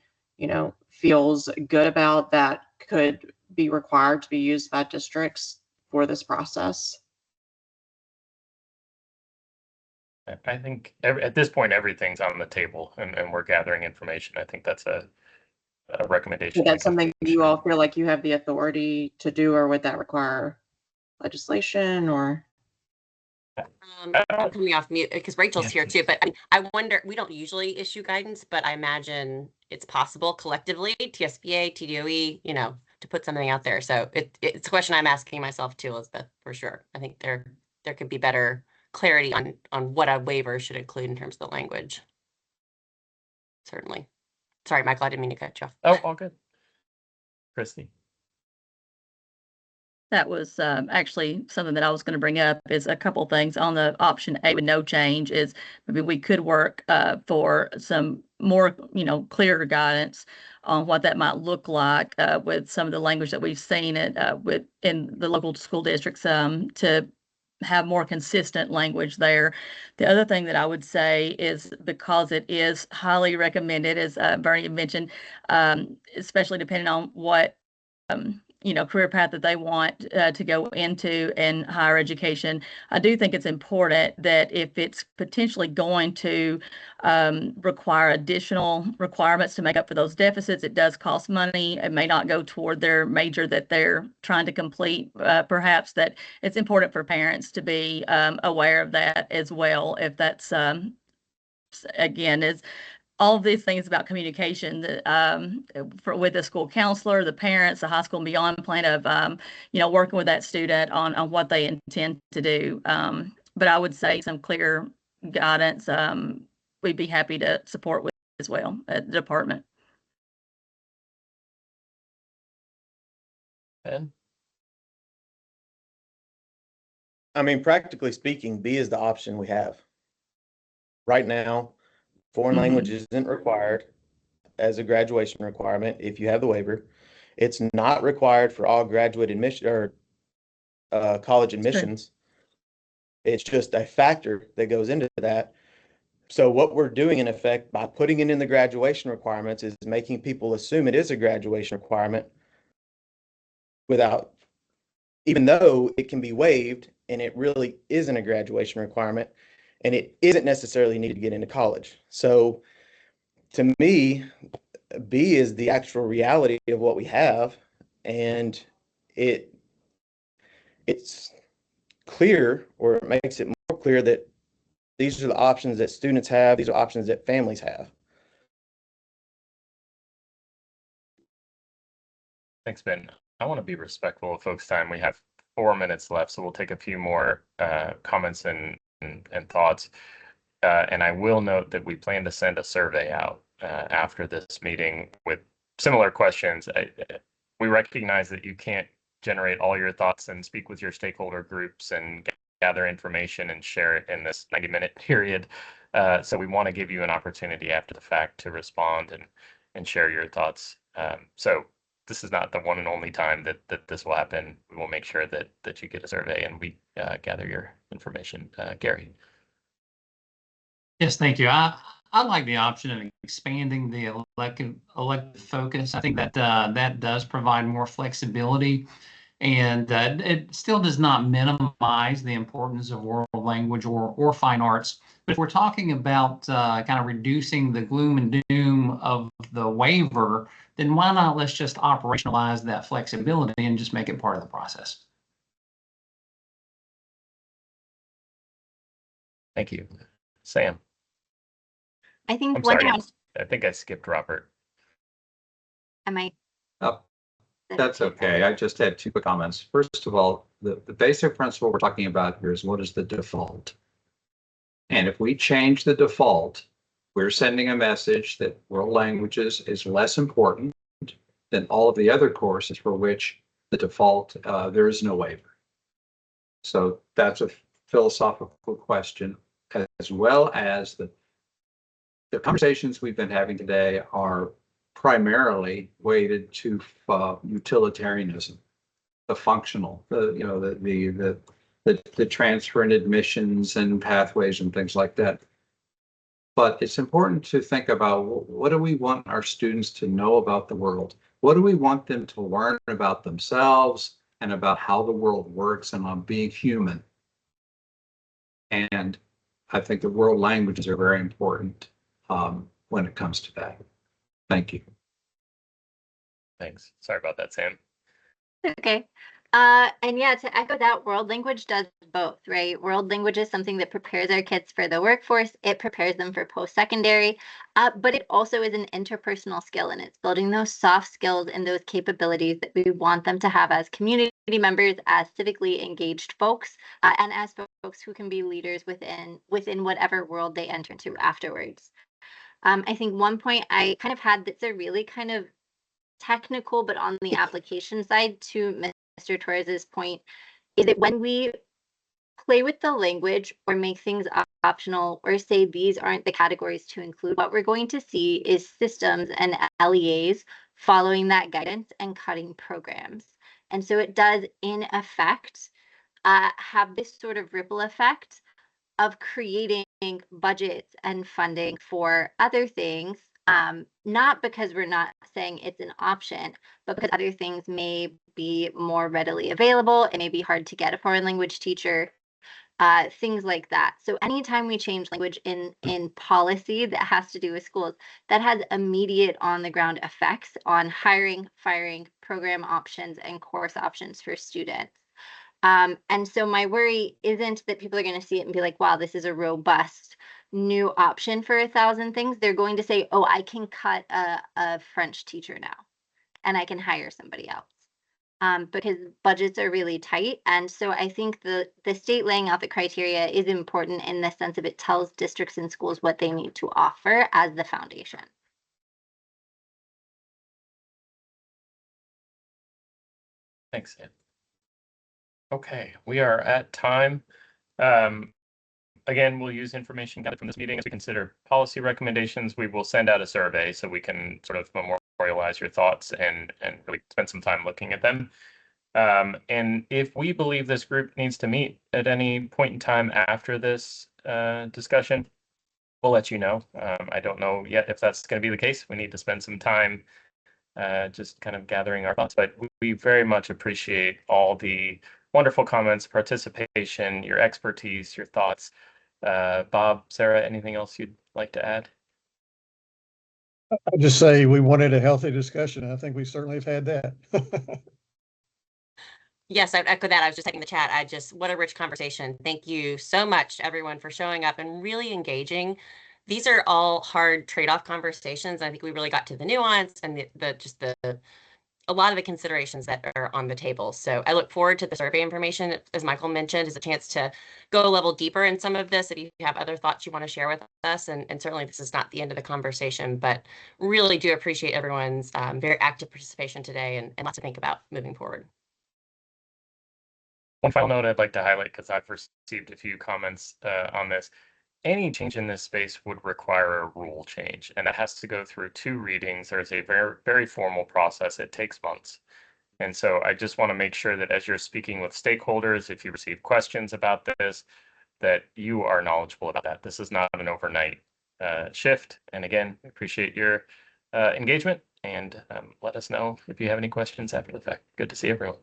feels good about that could be required to be used by districts for this process? I think at this point, everything's on the table and we're gathering information. I think that's a recommendation. Is that something you all feel like you have the authority to do, or would that require legislation or? I'm coming off mute because Rachel's here too, but I wonder, we don't usually issue guidance, but I imagine it's possible collectively, TSBA, TDOE, to put something out there. So it's a question I'm asking myself too, Elizabeth, for sure. I think there could be better clarity on what a waiver should include in terms of the language. Certainly. Sorry, Michael, I didn't mean to cut you off. Oh, all good. Christy. That was actually something that I was going to bring up is a couple things on the option A with no change is maybe we could work for some more, clearer guidance on what that might look like with some of the language that we've seen in the local school districts to have more consistent language there. The other thing that I would say is because it is highly recommended, as Bernie mentioned, especially depending on what career path that they want to go into in higher education. I do think it's important that if it's potentially going to require additional requirements to make up for those deficits, it does cost money. It may not go toward their major that they're trying to complete. Perhaps that it's important for parents to be aware of that as well. If that's, again, is all of these things about communication with the school counselor, the parents, the high school and beyond plan of, working with that student on what they intend to do. But I would say some clear guidance, we'd be happy to support with as well at the department. Ben? I mean, practically speaking, B is the option we have. Right now, foreign language isn't required as a graduation requirement if you have the waiver. It's not required for all graduate admission or college admissions. It's just a factor that goes into that. So what we're doing in effect by putting it in the graduation requirements is making people assume it is a graduation requirement even though it can be waived and it really isn't a graduation requirement. And it isn't necessarily needed to get into college. So to me, B is the actual reality of what we have. And it's clear, or it makes it more clear that these are the options that students have. These are options that families have. Thanks, Ben. I want to be respectful of folks' time. We have 4 minutes left, so we'll take a few more comments and thoughts. And I will note that we plan to send a survey out after this meeting with similar questions. We recognize that you can't generate all your thoughts and speak with your stakeholder groups and gather information and share it in this 90-minute period. So we want to give you an opportunity after the fact to respond and share your thoughts. So this is not the one and only time that this will happen. We will make sure that you get a survey and we gather your information. Gary. Yes, thank you. I like the option of expanding the elective focus. I think that that does provide more flexibility, and it still does not minimize the importance of world language or fine arts. But if we're talking about kind of reducing the gloom and doom of the waiver, then why not let's just operationalize that flexibility and just make it part of the process. Thank you. Sam. I think I'm one sorry. thing I think I skipped Robert. am I? Oh, that's okay. I just had 2 quick comments. First of all, the basic principle we're talking about here is what is the default? And if we change the default, we're sending a message that world languages is less important than all of the other courses for which the default, there is no waiver. So that's a philosophical question, as well as the conversations we've been having today are primarily weighted to utilitarianism, the functional, the transfer and admissions and pathways and things like that. But it's important to think about, what do we want our students to know about the world? What do we want them to learn about themselves and about how the world works and on being human? And I think the world languages are very important when it comes to that. Thank you. Thanks. Sorry about that, Sam. Okay. And yeah, to echo that, world language does both, right? World language is something that prepares our kids for the workforce. It prepares them for post-secondary, but it also is an interpersonal skill, and it's building those soft skills and those capabilities that we want them to have as community members, as civically engaged folks, and as folks who can be leaders within whatever world they enter into afterwards. I think one point I kind of had that's a really kind of technical, but on the application side to Mr. Torres's point, is that when we play with the language or make things optional or say these aren't the categories to include, what we're going to see is systems and LEAs following that guidance and cutting programs. And so it does, in effect, have this sort of ripple effect of creating budgets and funding for other things, not because we're not saying it's an option, but because other things may be more readily available. It may be hard to get a foreign language teacher, things like that. So anytime we change language in policy that has to do with schools, that has immediate on the ground effects on hiring, firing, program options, and course options for students. And so my worry isn't that people are going to see it and be like, wow, this is a robust new option for 1,000 things. They're going to say, oh, I can cut a French teacher now and I can hire somebody else, because budgets are really tight. And so I think the state laying out the criteria is important in the sense of it tells districts and schools what they need to offer as the foundation. Thanks, Sam. Okay, we are at time. Again, we'll use information gathered from this meeting as we consider policy recommendations. We will send out a survey so we can sort of memorialize your thoughts and really spend some time looking at them. And if we believe this group needs to meet at any point in time after this discussion, we'll let you know. I don't know yet if that's going to be the case. We need to spend some time just kind of gathering our thoughts, but we very much appreciate all the wonderful comments, participation, your expertise, your thoughts. Bob, Sarah, anything else you'd like to add? I'll just say we wanted a healthy discussion. I think we certainly have had that. Yes, I'd echo that. I was just typing in the chat. What a rich conversation. Thank you so much, everyone, for showing up and really engaging. These are all hard trade-off conversations. I think we really got to the nuance and the a lot of the considerations that are on the table. So I look forward to the survey information, as Michael mentioned, as a chance to go a level deeper in some of this. If you have other thoughts you want to share with us, and certainly this is not the end of the conversation, but really do appreciate everyone's very active participation today and lots to think about moving forward. One final note I'd like to highlight, because I've received a few comments on this. Any change in this space would require a rule change, and that has to go through 2 readings. There's a very, very formal process. It takes months. And so I just want to make sure that as you're speaking with stakeholders, if you receive questions about this, that you are knowledgeable about that. This is not an overnight shift. And again, appreciate your engagement, and let us know if you have any questions after the fact. Good to see everyone.